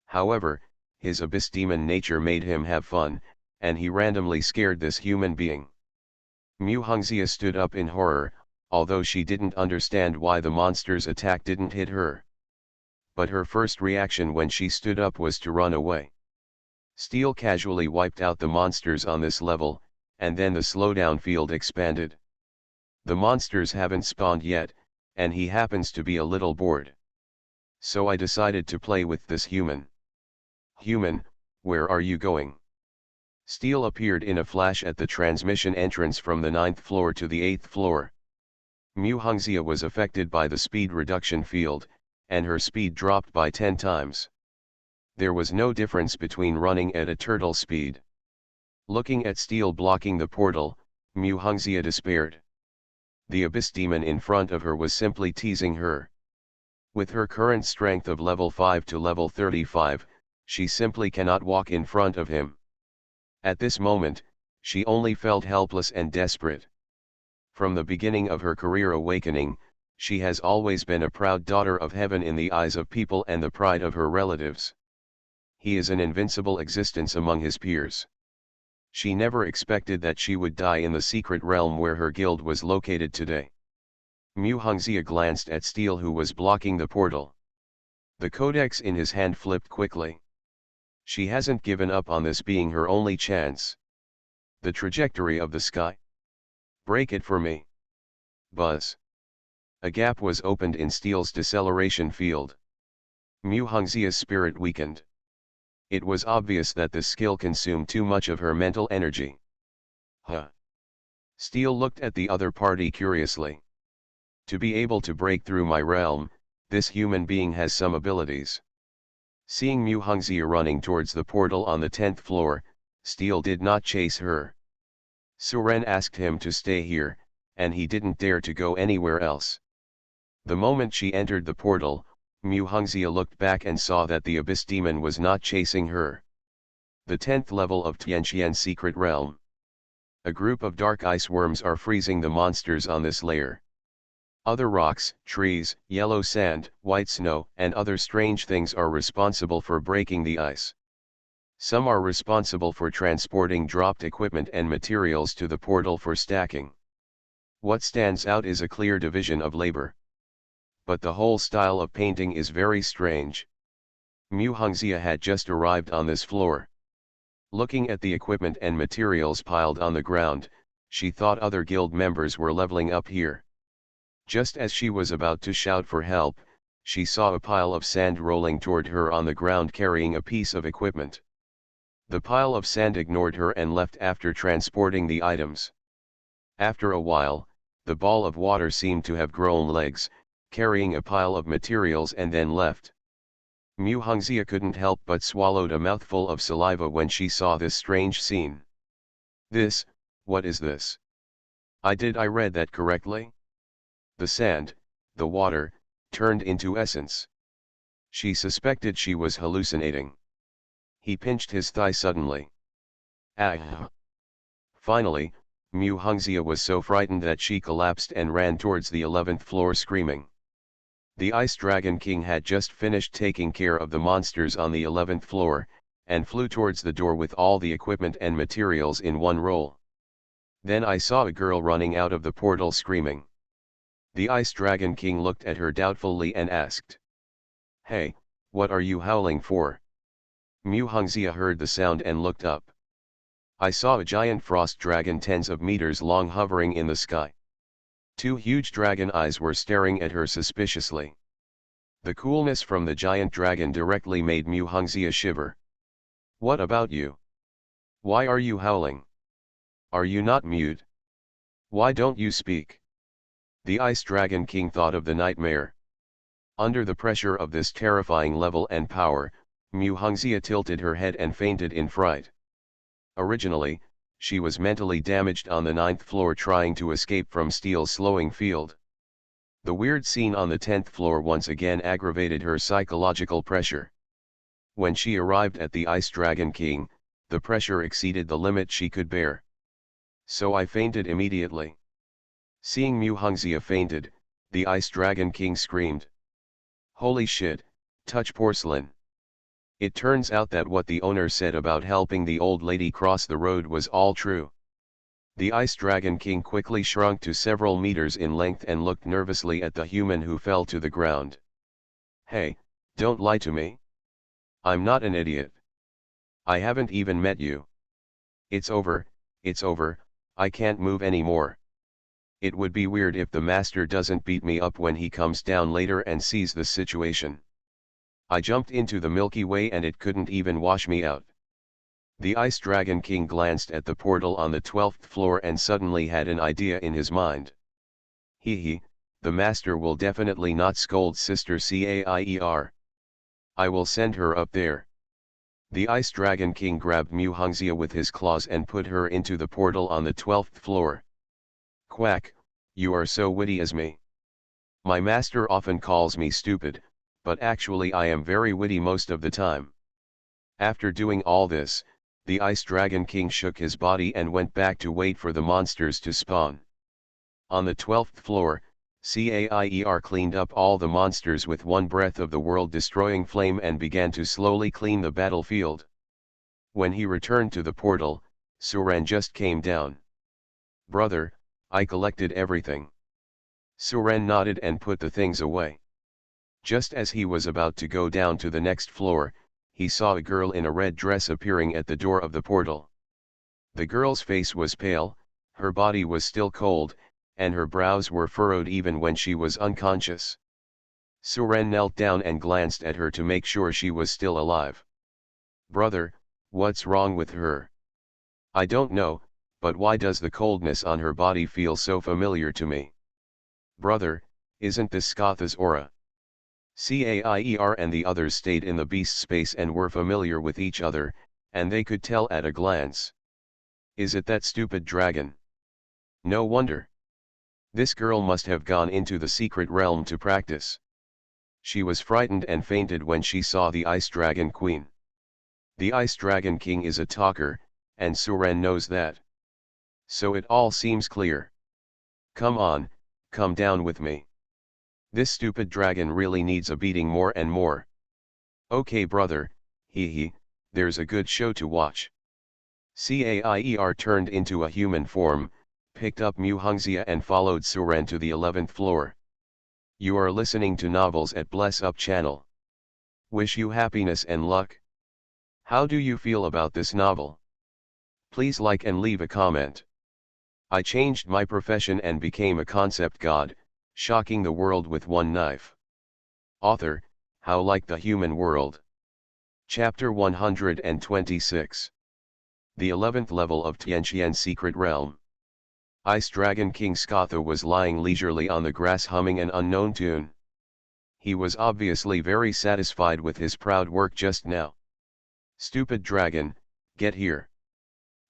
However, his abyss demon nature made him have fun, and he randomly scared this human being. Mu Hongxia stood up in horror, although she didn't understand why the monster's attack didn't hit her. But her first reaction when she stood up was to run away. Steel casually wiped out the monsters on this level, and then the slowdown field expanded. The monsters haven't spawned yet, and he happens to be a little bored. So I decided to play with this human. "Human, where are you going?" Steel appeared in a flash at the transmission entrance from the 9th floor to the 8th floor. Mu Hongxia was affected by the speed reduction field, and her speed dropped by 10 times. There was no difference between running at a turtle speed. Looking at Steel blocking the portal, Mu Hongxia despaired. The abyss demon in front of her was simply teasing her. With her current strength of level 5 to level 35, she simply cannot walk in front of him. At this moment, she only felt helpless and desperate. From the beginning of her career awakening, she has always been a proud daughter of heaven in the eyes of people and the pride of her relatives. He is an invincible existence among his peers. She never expected that she would die in the secret realm where her guild was located today. Mu Hongxia glanced at Steel, who was blocking the portal. The codex in his hand flipped quickly. She hasn't given up on this being her only chance. The trajectory of the sky. Break it for me. Buzz. A gap was opened in Steel's deceleration field. Mu Hongxia's spirit weakened. It was obvious that this skill consumed too much of her mental energy. Huh. Steel looked at the other party curiously. To be able to break through my realm, this human being has some abilities. Seeing Mu Hongxia running towards the portal on the 10th floor, Steel did not chase her. Suren asked him to stay here, and he didn't dare to go anywhere else. The moment she entered the portal, Mu Hongxia looked back and saw that the abyss demon was not chasing her. The 10th level of Tianqian secret realm. A group of dark ice worms are freezing the monsters on this layer. Other rocks, trees, yellow sand, white snow, and other strange things are responsible for breaking the ice. Some are responsible for transporting dropped equipment and materials to the portal for stacking. What stands out is a clear division of labor. But the whole style of painting is very strange. Mu Hongxia had just arrived on this floor. Looking at the equipment and materials piled on the ground, she thought other guild members were leveling up here. Just as she was about to shout for help, she saw a pile of sand rolling toward her on the ground carrying a piece of equipment. The pile of sand ignored her and left after transporting the items. After a while, the ball of water seemed to have grown legs, carrying a pile of materials and then left. Mu Hongxia couldn't help but swallowed a mouthful of saliva when she saw this strange scene. What is this? I read that correctly? The sand, the water, turned into essence. She suspected she was hallucinating. He pinched his thigh suddenly. Ah! Finally, Mu Hongxia was so frightened that she collapsed and ran towards the 11th floor screaming. The Ice Dragon King had just finished taking care of the monsters on the 11th floor, and flew towards the door with all the equipment and materials in one roll. Then I saw a girl running out of the portal screaming. The Ice Dragon King looked at her doubtfully and asked, "Hey, what are you howling for?" Mu Hongxia heard the sound and looked up. I saw a giant frost dragon tens of meters long hovering in the sky. Two huge dragon eyes were staring at her suspiciously. The coolness from the giant dragon directly made Mu Hongxia shiver. "What about you? Why are you howling? Are you not mute? Why don't you speak?" The Ice Dragon King thought of the nightmare. Under the pressure of this terrifying level and power, Mu Hongxia tilted her head and fainted in fright. Originally, she was mentally damaged on the 9th floor trying to escape from Steel's slowing field. The weird scene on the 10th floor once again aggravated her psychological pressure. When she arrived at the Ice Dragon King, the pressure exceeded the limit she could bear. So I fainted immediately. Seeing Mu Hongxia fainted, the Ice Dragon King screamed. "Holy shit, touch porcelain." It turns out that what the owner said about helping the old lady cross the road was all true. The Ice Dragon King quickly shrunk to several meters in length and looked nervously at the human who fell to the ground. "Hey, don't lie to me. I'm not an idiot. I haven't even met you. It's over, I can't move anymore. It would be weird if the master doesn't beat me up when he comes down later and sees the situation. I jumped into the Milky Way and it couldn't even wash me out." The Ice Dragon King glanced at the portal on the 12th floor and suddenly had an idea in his mind. The master will definitely not scold Sister Caier. I will send her up there." The Ice Dragon King grabbed Mu Hongxia with his claws and put her into the portal on the 12th floor. "Quack, you are so witty as me. My master often calls me stupid, but actually I am very witty most of the time." After doing all this, the Ice Dragon King shook his body and went back to wait for the monsters to spawn. On the 12th floor, Caier cleaned up all the monsters with one breath of the world-destroying flame and began to slowly clean the battlefield. When he returned to the portal, Suren just came down. "Brother, I collected everything." Suren nodded and put the things away. Just as he was about to go down to the next floor, he saw a girl in a red dress appearing at the door of the portal. The girl's face was pale, her body was still cold, and her brows were furrowed even when she was unconscious. Suren knelt down and glanced at her to make sure she was still alive. "Brother, what's wrong with her?" "I don't know, but why does the coldness on her body feel so familiar to me?" "Brother, isn't this Skatha's aura?" Caier and the others stayed in the beast space and were familiar with each other, and they could tell at a glance. "Is it that stupid dragon? No wonder. This girl must have gone into the secret realm to practice. She was frightened and fainted when she saw the Ice Dragon Queen. The Ice Dragon King is a talker, and Suren knows that. So it all seems clear. Come on, come down with me." This stupid dragon really needs a beating more and more. Okay brother, hee, there's a good show to watch. Caier turned into a human form, picked up Mu Hongxia and followed Suren to the 11th floor. You are listening to Novels at Bless Up channel. Wish you happiness and luck. How do you feel about this novel? Please like and leave a comment. I changed my profession and became a concept god, shocking the world with one knife. Author, How Like the Human World. Chapter 126. The 11th level of Tianqian's secret realm. Ice Dragon King Scatha was lying leisurely on the grass humming an unknown tune. He was obviously very satisfied with his proud work just now. Stupid dragon, get here.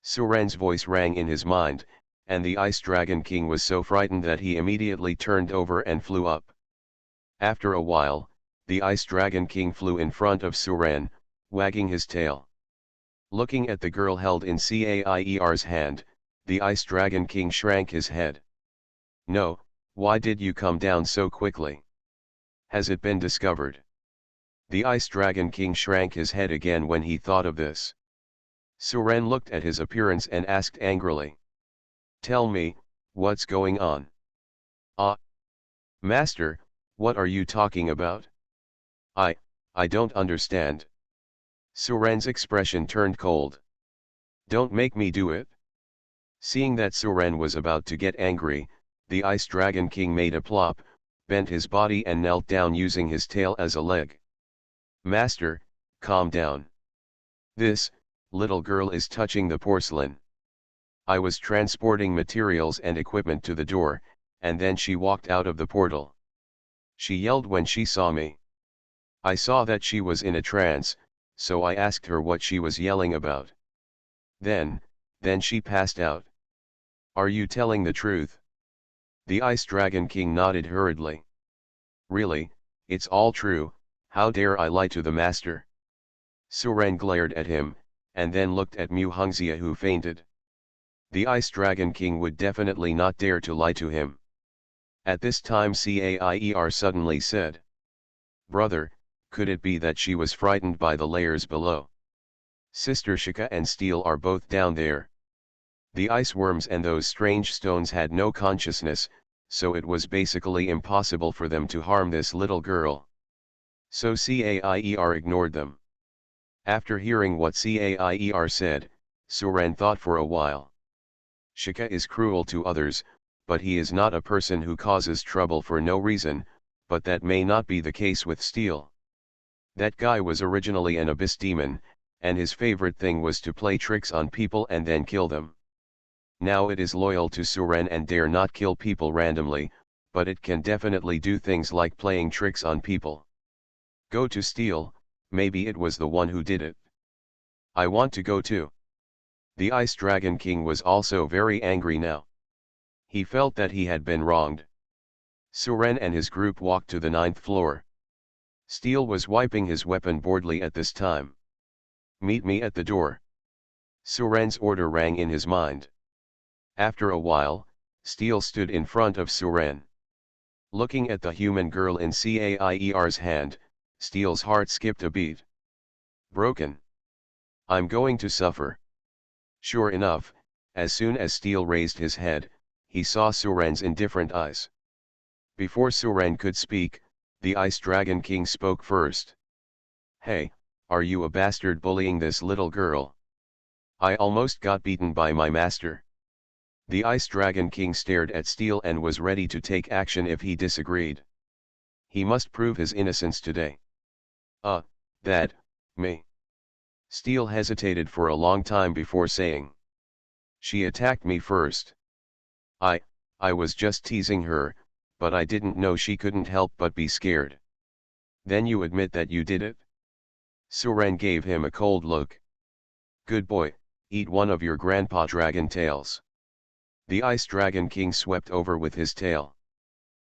Suren's voice rang in his mind, and the Ice Dragon King was so frightened that he immediately turned over and flew up. After a while, the Ice Dragon King flew in front of Suren, wagging his tail. Looking at the girl held in Caier's hand, the Ice Dragon King shrank his head. No, why did you come down so quickly? Has it been discovered? The Ice Dragon King shrank his head again when he thought of this. Suren looked at his appearance and asked angrily. Tell me, what's going on? Master, what are you talking about? I don't understand. Suren's expression turned cold. Don't make me do it. Seeing that Suren was about to get angry, the Ice Dragon King made a plop, bent his body and knelt down using his tail as a leg. Master, calm down. This little girl is touching the porcelain. I was transporting materials and equipment to the door, and then she walked out of the portal. She yelled when she saw me. I saw that she was in a trance, so I asked her what she was yelling about. Then she passed out. Are you telling the truth? The Ice Dragon King nodded hurriedly. Really, it's all true, how dare I lie to the master? Suren glared at him, and then looked at Mu Hongxia who fainted. The Ice Dragon King would definitely not dare to lie to him. At this time Caier suddenly said. Brother, could it be that she was frightened by the layers below? Sister Shika and Steel are both down there. The ice worms and those strange stones had no consciousness, so it was basically impossible for them to harm this little girl. So Caier ignored them. After hearing what Caier said, Suren thought for a while. Shika is cruel to others, but he is not a person who causes trouble for no reason, but that may not be the case with Steel. That guy was originally an abyss demon, and his favorite thing was to play tricks on people and then kill them. Now it is loyal to Suren and dare not kill people randomly, but it can definitely do things like playing tricks on people. Go to Steel, maybe it was the one who did it. I want to go too. The Ice Dragon King was also very angry now. He felt that he had been wronged. Suren and his group walked to the 9th floor. Steel was wiping his weapon boredly at this time. Meet me at the door. Suren's order rang in his mind. After a while, Steel stood in front of Suren. Looking at the human girl in Caier's hand, Steel's heart skipped a beat. Broken. I'm going to suffer. Sure enough, as soon as Steel raised his head, he saw Suren's indifferent eyes. Before Suren could speak, the Ice Dragon King spoke first. Hey, are you a bastard bullying this little girl? I almost got beaten by my master. The Ice Dragon King stared at Steel and was ready to take action if he disagreed. He must prove his innocence today. Me. Steel hesitated for a long time before saying. She attacked me first. I was just teasing her, but I didn't know she couldn't help but be scared. Then you admit that you did it? Suren gave him a cold look. Good boy, eat one of your grandpa dragon tails. The Ice Dragon King swept over with his tail.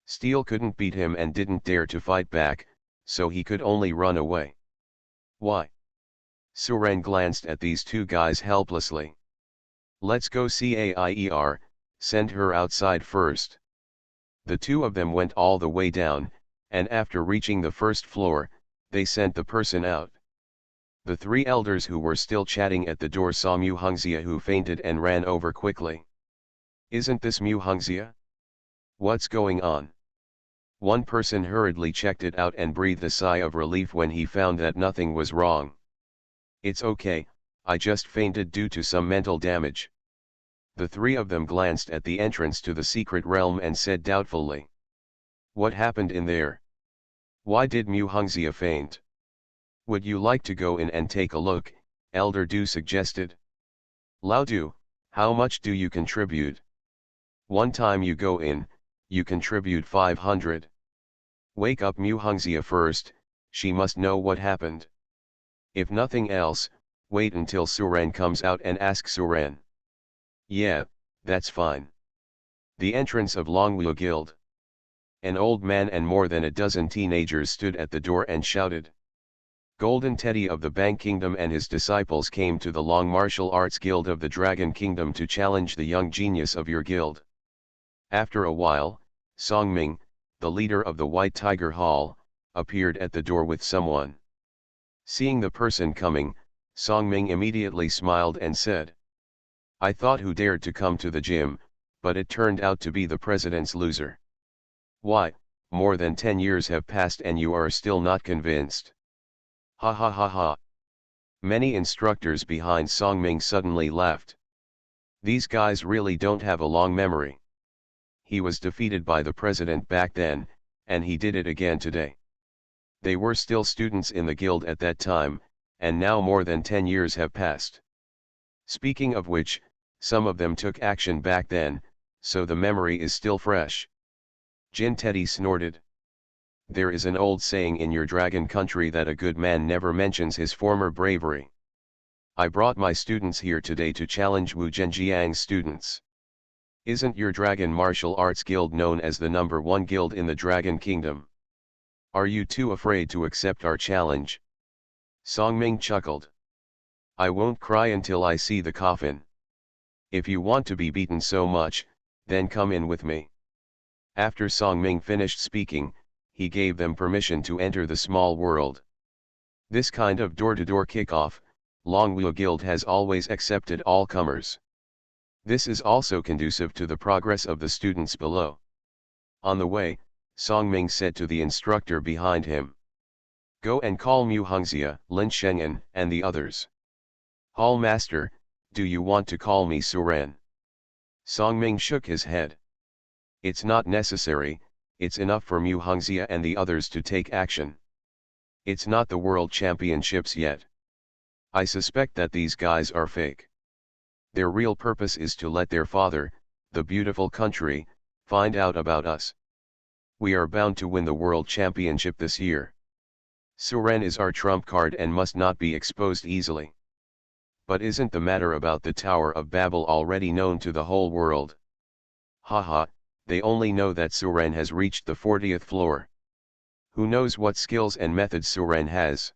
Steel couldn't beat him and didn't dare to fight back, so he could only run away. Why? Suren glanced at these two guys helplessly. Let's go Caier, send her outside first. The two of them went all the way down, and after reaching the first floor, they sent the person out. The three elders who were still chatting at the door saw Mu Hongxia, who fainted and ran over quickly. "Isn't this Mu Hongxia? What's going on?" One person hurriedly checked it out and breathed a sigh of relief when he found that nothing was wrong. "It's okay, I just fainted due to some mental damage." The three of them glanced at the entrance to the secret realm and said doubtfully, "What happened in there? Why did Mu Hongxia faint?" "Would you like to go in and take a look?" Elder Du suggested. "Lao Du, how much do you contribute?" "One time you go in, you contribute 500. Wake up Mu Hongxia first, she must know what happened. If nothing else, wait until Suren comes out and ask Suren." "Yeah, that's fine." The entrance of Longwu Guild. An old man and more than a dozen teenagers stood at the door and shouted. Golden Teddy of the Bang Kingdom and his disciples came to the Long Martial Arts Guild of the Dragon Kingdom to challenge the young genius of your guild. After a while, Songming, the leader of the White Tiger Hall, appeared at the door with someone. Seeing the person coming, Songming immediately smiled and said, "I thought who dared to come to the gym, but it turned out to be the president's loser. Why, more than 10 years have passed and you are still not convinced. Ha ha ha ha." Many instructors behind Songming suddenly laughed. These guys really don't have a long memory. He was defeated by the president back then, and he did it again today. They were still students in the guild at that time, and now more than 10 years have passed. Speaking of which, some of them took action back then, so the memory is still fresh. Jin Teddy snorted. "There is an old saying in your dragon country that a good man never mentions his former bravery. I brought my students here today to challenge Wu Zhenjiang's students. Isn't your Dragon Martial Arts Guild known as the #1 guild in the Dragon Kingdom? Are you too afraid to accept our challenge?" Songming chuckled. "I won't cry until I see the coffin. If you want to be beaten so much, then come in with me." After Songming finished speaking, he gave them permission to enter the small world. This kind of door-to-door kickoff, Longwu Guild has always accepted all comers. This is also conducive to the progress of the students below. On the way, Songming said to the instructor behind him, "Go and call Mu Hongxia, Lin Shengan, and the others." "Hall Master, do you want to call me Suren?" Songming shook his head. "It's not necessary, it's enough for Mu Hongxia and the others to take action. It's not the World Championships yet. I suspect that these guys are fake. Their real purpose is to let their father, the beautiful country, find out about us. We are bound to win the World Championship this year. Suren is our trump card and must not be exposed easily." "But isn't the matter about the Tower of Babel already known to the whole world?" "Haha, they only know that Suren has reached the 40th floor. Who knows what skills and methods Suren has?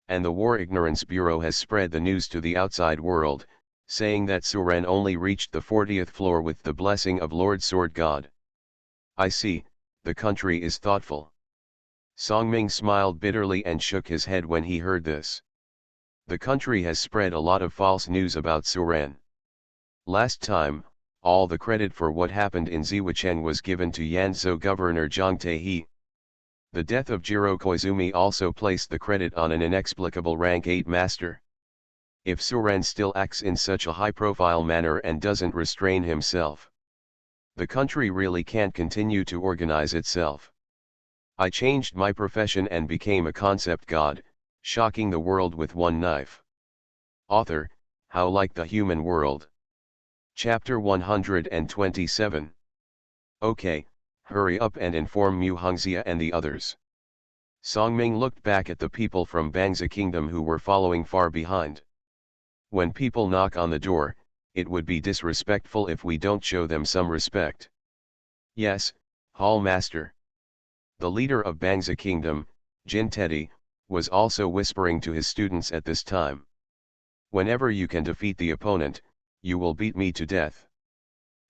And the War Ignorance Bureau has spread the news to the outside world, saying that Suren only reached the 40th floor with the blessing of Lord Sword God." "I see, the country is thoughtful." Songming smiled bitterly and shook his head when he heard this. The country has spread a lot of false news about Suren. Last time, all the credit for what happened in Ziwicheng was given to Yanzhou Governor Zhang Taihe. The death of Jiro Koizumi also placed the credit on an inexplicable rank 8 master. If Suren still acts in such a high-profile manner and doesn't restrain himself, the country really can't continue to organize itself. I changed my profession and became a concept god, shocking the world with one knife. Author, How Like the Human World. Chapter 127. Okay, hurry up and inform Mu Hongxia and the others. Songming looked back at the people from Bangza Kingdom who were following far behind. When people knock on the door, it would be disrespectful if we don't show them some respect. "Yes, Hall Master." The leader of Bangza Kingdom, Jin Teddy, was also whispering to his students at this time. "Whenever you can defeat the opponent, you will beat me to death.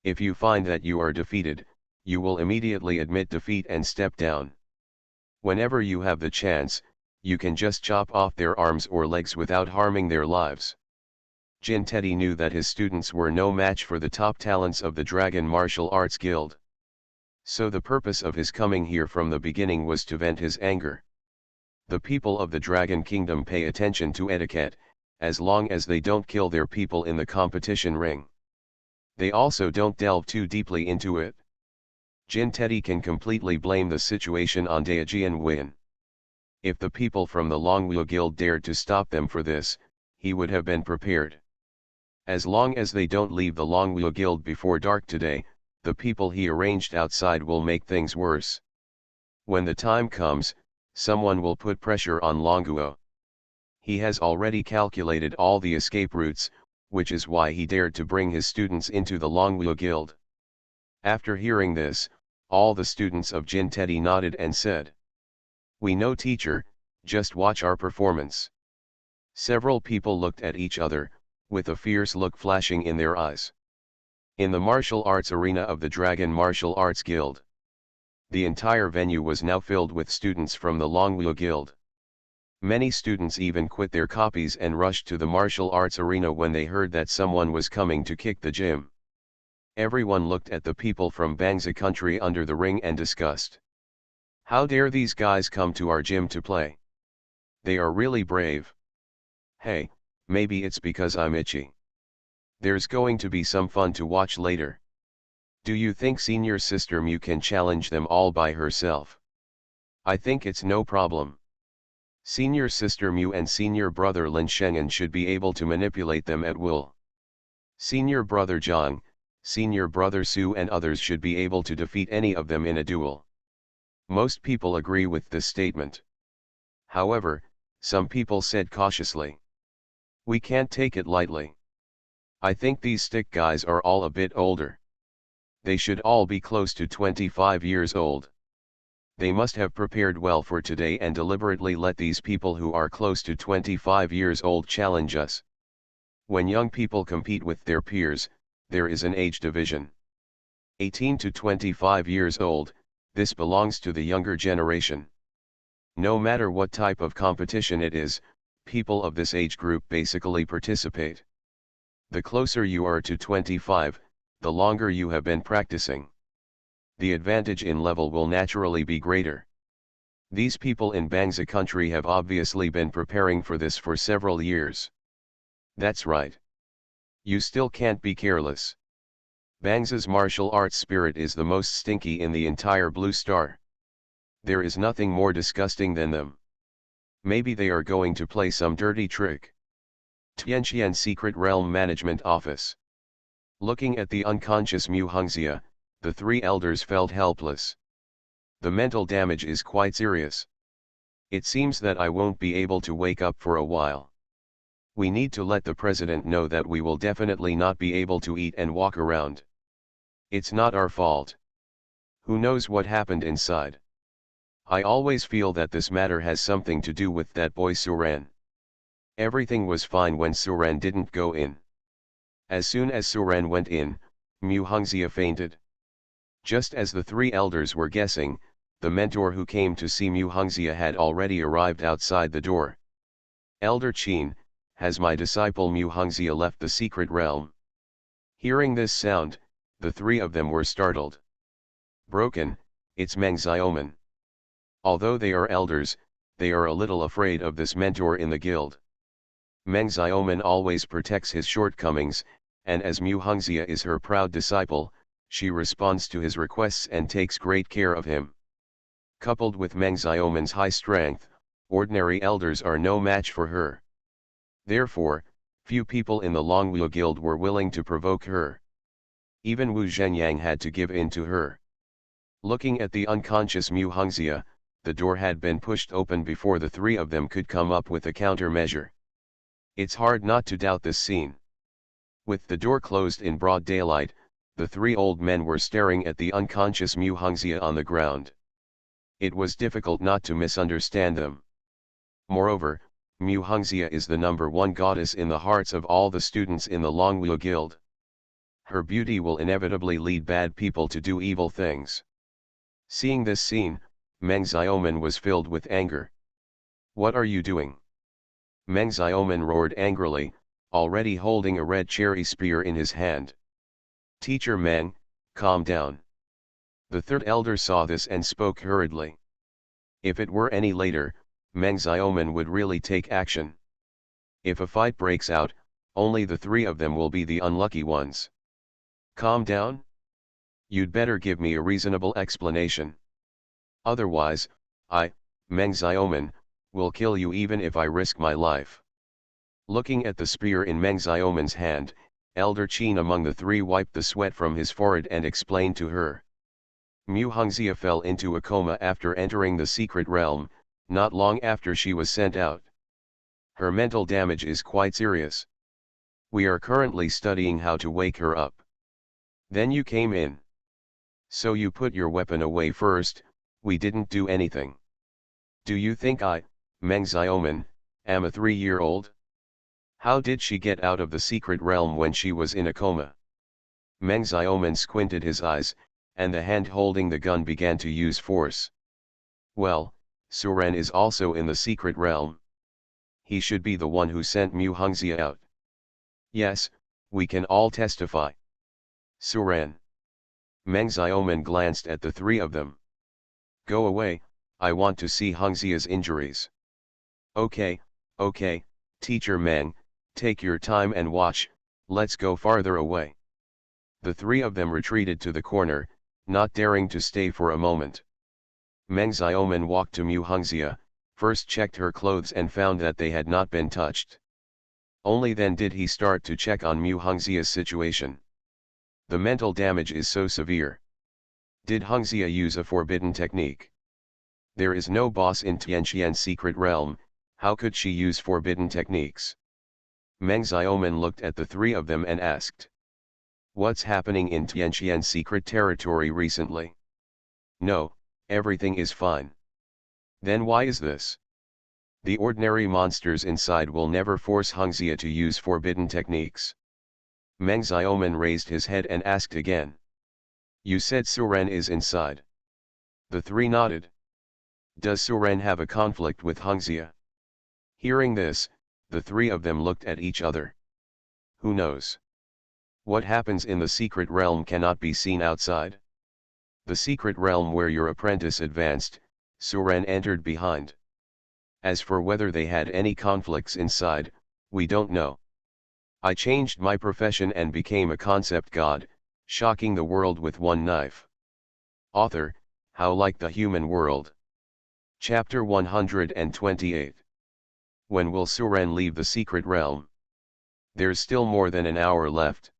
If you find that you are defeated, you will immediately admit defeat and step down. Whenever you have the chance, you can just chop off their arms or legs without harming their lives. Jin Teddy knew that his students were no match for the top talents of the Dragon Martial Arts Guild. So the purpose of his coming here from the beginning was to vent his anger. The people of the Dragon Kingdom pay attention to etiquette, as long as they don't kill their people in the competition ring. They also don't delve too deeply into it. Jin Teddy can completely blame the situation on Daejian Win. If the people from the Longwu Guild dared to stop them for this, he would have been prepared. As long as they don't leave the Longwu Guild before dark today, the people he arranged outside will make things worse. When the time comes, someone will put pressure on Longguo. He has already calculated all the escape routes, which is why he dared to bring his students into the Longwu Guild. After hearing this, all the students of Jin Teddy nodded and said, "We know, teacher, just watch our performance." Several people looked at each other, with a fierce look flashing in their eyes. In the martial arts arena of the Dragon Martial Arts Guild, the entire venue was now filled with students from the Longwu Guild. Many students even quit their copies and rushed to the martial arts arena when they heard that someone was coming to kick the gym. Everyone looked at the people from Bangsa country under the ring and discussed. How dare these guys come to our gym to play? They are really brave. Hey, maybe it's because I'm itchy. There's going to be some fun to watch later. Do you think Senior Sister Mew can challenge them all by herself? I think it's no problem. Senior Sister Mew and Senior Brother Lin Shengen should be able to manipulate them at will. Senior Brother Zhang, Senior Brother Su and others should be able to defeat any of them in a duel. Most people agree with this statement. However, some people said cautiously, "We can't take it lightly. I think these stick guys are all a bit older. They should all be close to 25 years old. They must have prepared well for today and deliberately let these people who are close to 25 years old challenge us." When young people compete with their peers, there is an age division. 18 to 25 years old, this belongs to the younger generation. No matter what type of competition it is, people of this age group basically participate. The closer you are to 25, the longer you have been practicing. The advantage in level will naturally be greater. These people in Bangsa country have obviously been preparing for this for several years. That's right. You still can't be careless. Bangsa's martial arts spirit is the most stinky in the entire Blue Star. There is nothing more disgusting than them. Maybe they are going to play some dirty trick. Tianqian Secret Realm Management Office. Looking at the unconscious Mu Hongxia, the three elders felt helpless. The mental damage is quite serious. It seems that I won't be able to wake up for a while. We need to let the president know that we will definitely not be able to eat and walk around. It's not our fault. Who knows what happened inside? I always feel that this matter has something to do with that boy Suran. Everything was fine when Suran didn't go in. As soon as Suran went in, Mu Hongxia fainted. Just as the three elders were guessing, the mentor who came to see Mu Hongxia had already arrived outside the door. "Elder Qin, has my disciple Mu Hongxia left the secret realm?" Hearing this sound, the three of them were startled. "Broken, it's Meng Xiaoman." Although they are elders, they are a little afraid of this mentor in the guild. Meng Xiaoman always protects his shortcomings, and as Mu Hongxia is her proud disciple, she responds to his requests and takes great care of him. Coupled with Meng Xiaoman's high strength, ordinary elders are no match for her. Therefore, few people in the Longwu Guild were willing to provoke her. Even Wu Zhenyang had to give in to her. Looking at the unconscious Mu Hongxia, the door had been pushed open before the three of them could come up with a countermeasure. It's hard not to doubt this scene. With the door closed in broad daylight, the three old men were staring at the unconscious Mu Hongxia on the ground. It was difficult not to misunderstand them. Moreover, Mu Hongxia is the #1 goddess in the hearts of all the students in the Longwu Guild. Her beauty will inevitably lead bad people to do evil things. Seeing this scene, Meng Xiaoman was filled with anger. What are you doing? Meng Xiaoman roared angrily, already holding a red cherry spear in his hand. Teacher Meng, calm down. The third elder saw this and spoke hurriedly. If it were any later, Meng Xiaoman would really take action. If a fight breaks out, only the three of them will be the unlucky ones. Calm down? You'd better give me a reasonable explanation. Otherwise, Meng Xiaoman, will kill you even if I risk my life. Looking at the spear in Meng Xiaoman's hand, Elder Qin among the three wiped the sweat from his forehead and explained to her. Mu Hongxia fell into a coma after entering the secret realm, not long after she was sent out. Her mental damage is quite serious. We are currently studying how to wake her up. Then you came in. So you put your weapon away first. We didn't do anything. Do you think I, Meng Xiaoman, am a 3-year-old? How did she get out of the secret realm when she was in a coma? Meng Xiaoman squinted his eyes, and the hand holding the gun began to use force. Well, Suren is also in the secret realm. He should be the one who sent Mu Hongxia out. Yes, we can all testify. Suren. Meng Xiaoman glanced at the three of them. Go away, I want to see Hongxia's injuries. Okay, Teacher Meng, take your time and watch, let's go farther away. The three of them retreated to the corner, not daring to stay for a moment. Meng Xiaoman walked to Mu Hongxia, first checked her clothes and found that they had not been touched. Only then did he start to check on Mu Hongxia's situation. The mental damage is so severe. Did Hongxia use a forbidden technique? There is no boss in Tianqian's secret realm, how could she use forbidden techniques? Meng Xiaoman looked at the three of them and asked. What's happening in Tianqian's secret territory recently? No, everything is fine. Then why is this? The ordinary monsters inside will never force Hongxia to use forbidden techniques. Meng Xiaoman raised his head and asked again. You said Suren is inside. The three nodded. Does Suren have a conflict with Hongxia? Hearing this, the three of them looked at each other. Who knows? What happens in the secret realm cannot be seen outside. The secret realm where your apprentice advanced, Suren entered behind. As for whether they had any conflicts inside, we don't know. I changed my profession and became a concept god, shocking the world with one knife. Author, How Like the Human World. Chapter 128. When will Suren leave the secret realm? There's still more than an hour left.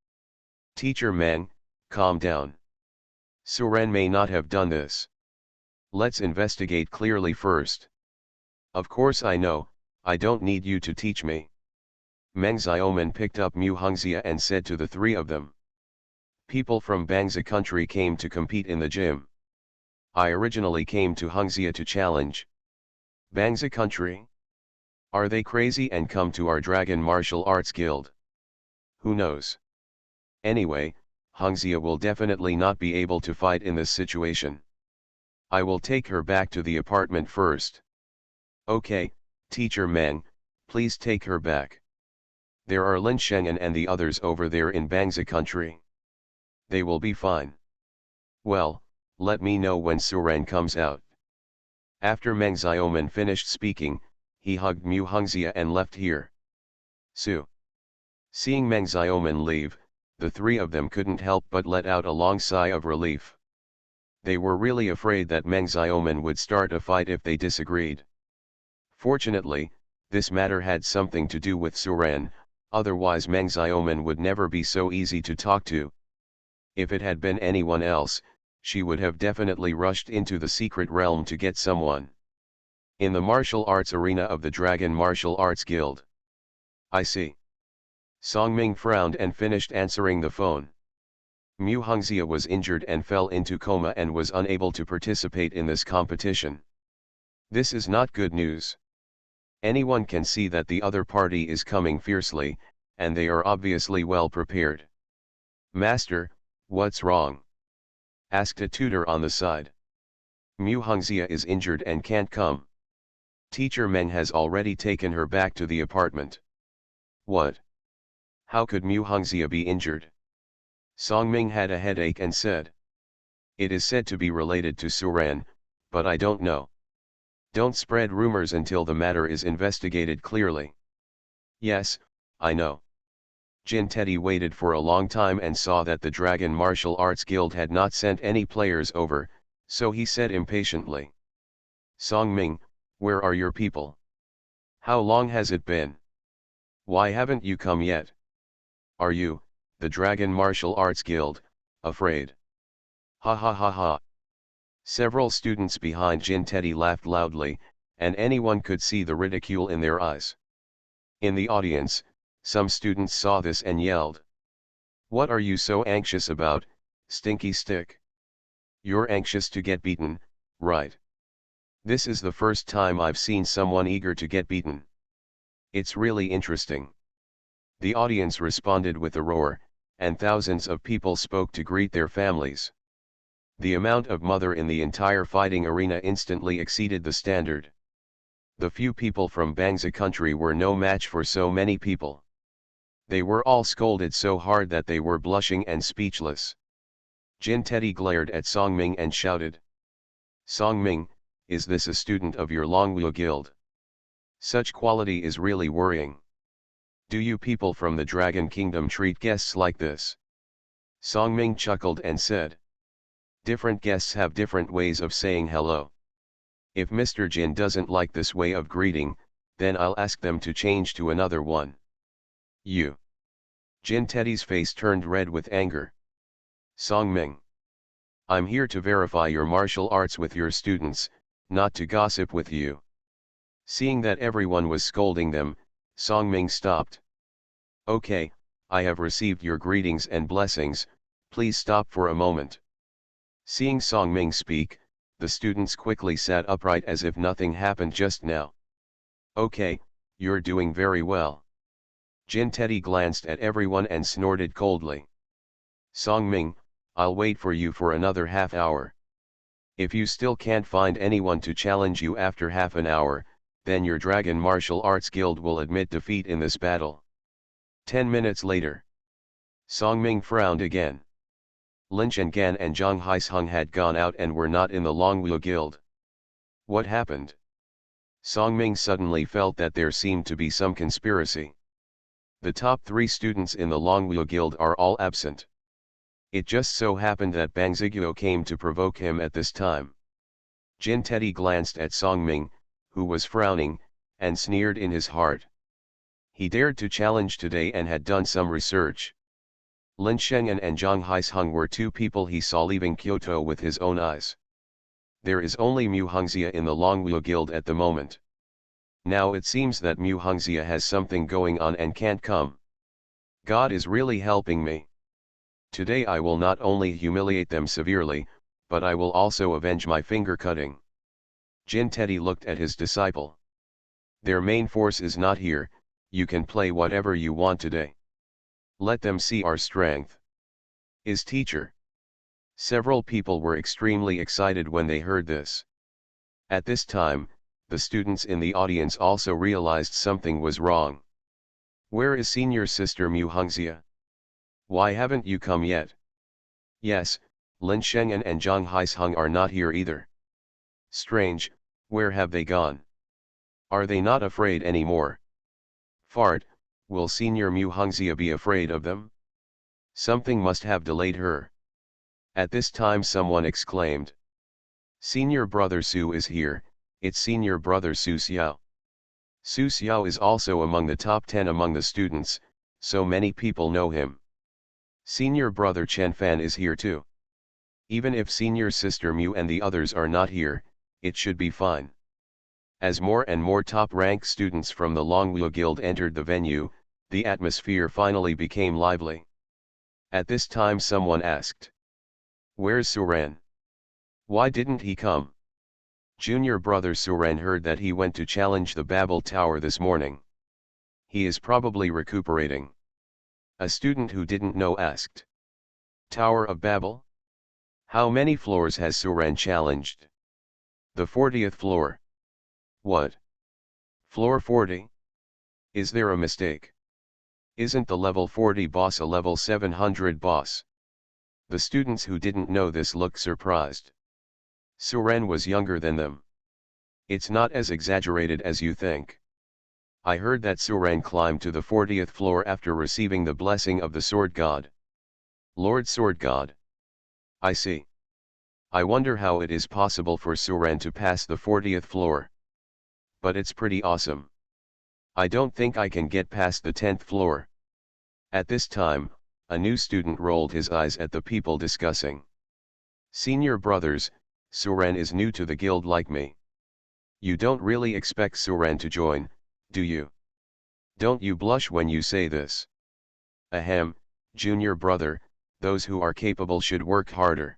Teacher Meng, calm down. Suren may not have done this. Let's investigate clearly first. Of course I know, I don't need you to teach me. Meng Xiaoman picked up Mu Hongxia and said to the three of them. People from Bangzhe country came to compete in the gym. I originally came to Hongxia to challenge. Bangzhe country? Are they crazy and come to our Dragon Martial Arts Guild? Who knows? Anyway, Hongxia will definitely not be able to fight in this situation. I will take her back to the apartment first. Okay, Teacher Meng, please take her back. There are Lin Shengan and the others over there in Bangzhe country. They will be fine. Well, let me know when Suren comes out. After Meng Xiaoman finished speaking, he hugged Mu Hongxia and left here. Su. Seeing Meng Xiaoman leave, the three of them couldn't help but let out a long sigh of relief. They were really afraid that Meng Xiaoman would start a fight if they disagreed. Fortunately, this matter had something to do with Suren, otherwise Meng Xiaoman would never be so easy to talk to. If it had been anyone else, she would have definitely rushed into the secret realm to get someone. In the martial arts arena of the Dragon Martial Arts Guild. I see. Songming frowned and finished answering the phone. Mu Hongxia was injured and fell into coma and was unable to participate in this competition. This is not good news. Anyone can see that the other party is coming fiercely, and they are obviously well prepared. Master, what's wrong? Asked a tutor on the side. Mu Hongxia is injured and can't come. Teacher Meng has already taken her back to the apartment. What? How could Mu Hongxia be injured? Song Ming had a headache and said. It is said to be related to Suran, but I don't know. Don't spread rumors until the matter is investigated clearly. Yes, I know. Jin Teddy waited for a long time and saw that the Dragon Martial Arts Guild had not sent any players over, so he said impatiently. Song Ming, where are your people? How long has it been? Why haven't you come yet? Are you, the Dragon Martial Arts Guild, afraid? Ha ha ha ha. Several students behind Jin Teddy laughed loudly, and anyone could see the ridicule in their eyes. In the audience, some students saw this and yelled. What are you so anxious about, stinky stick? You're anxious to get beaten, right? This is the first time I've seen someone eager to get beaten. It's really interesting. The audience responded with a roar, and thousands of people spoke to greet their families. The amount of mother in the entire fighting arena instantly exceeded the standard. The few people from Bangsa country were no match for so many people. They were all scolded so hard that they were blushing and speechless. Jin Teddy glared at Song Ming and shouted. Song Ming, is this a student of your Longwu guild? Such quality is really worrying. Do you people from the Dragon Kingdom treat guests like this? Song Ming chuckled and said. Different guests have different ways of saying hello. If Mr. Jin doesn't like this way of greeting, then I'll ask them to change to another one. You. Jin Teddy's face turned red with anger. Song Ming. I'm here to verify your martial arts with your students, not to gossip with you. Seeing that everyone was scolding them, Song Ming stopped. Okay, I have received your greetings and blessings, please stop for a moment. Seeing Song Ming speak, the students quickly sat upright as if nothing happened just now. Okay, you're doing very well. Jin Teddy glanced at everyone and snorted coldly. Song Ming, I'll wait for you for another half hour. If you still can't find anyone to challenge you after half an hour, then your Dragon Martial Arts Guild will admit defeat in this battle. 10 minutes later. Song Ming frowned again. Lin Shengan and Zhang Haisheng had gone out and were not in the Longwu Guild. What happened? Song Ming suddenly felt that there seemed to be some conspiracy. The top 3 students in the Longwu Guild are all absent. It just so happened that Bang Ziguo came to provoke him at this time. Jin Teddy glanced at Song Ming, who was frowning, and sneered in his heart. He dared to challenge today and had done some research. Lin Shengan and Zhang Haisheng were 2 people he saw leaving Kyoto with his own eyes. There is only Mu Hongxia in the Longwu Guild at the moment. Now it seems that Mu Hongxia has something going on and can't come. God is really helping me. Today I will not only humiliate them severely, but I will also avenge my finger cutting. Jin Teddy looked at his disciple. Their main force is not here, you can play whatever you want today. Let them see our strength. Is teacher. Several people were extremely excited when they heard this. At this time, the students in the audience also realized something was wrong. Where is senior sister Mu Hongxia? Why haven't you come yet? Yes, Lin Shengan and Zhang Haisheng are not here either. Strange, where have they gone? Are they not afraid anymore? Fart, will senior Mu Hongxia be afraid of them? Something must have delayed her. At this time someone exclaimed. Senior brother Su is here, it's senior brother Su Xiao. Su Xiao is also among the top 10 among the students, so many people know him. Senior brother Chen Fan is here too. Even if senior sister Mu and the others are not here, it should be fine. As more and more top-rank students from the Longwu Guild entered the venue, the atmosphere finally became lively. At this time someone asked. Where's Suran? Why didn't he come? Junior brother Suran heard that he went to challenge the Babel Tower this morning. He is probably recuperating. A student who didn't know asked. Tower of Babel? How many floors has Suran challenged? The 40th floor. What? Floor 40? Is there a mistake? Isn't the level 40 boss a level 700 boss? The students who didn't know this looked surprised. Suren was younger than them. It's not as exaggerated as you think. I heard that Suren climbed to the 40th floor after receiving the blessing of the Sword God. Lord Sword God. I see. I wonder how it is possible for Suren to pass the 40th floor. But it's pretty awesome. I don't think I can get past the 10th floor. At this time, a new student rolled his eyes at the people discussing. Senior brothers, Suren is new to the guild like me. You don't really expect Suren to join, do you? Don't you blush when you say this? Ahem, junior brother, those who are capable should work harder.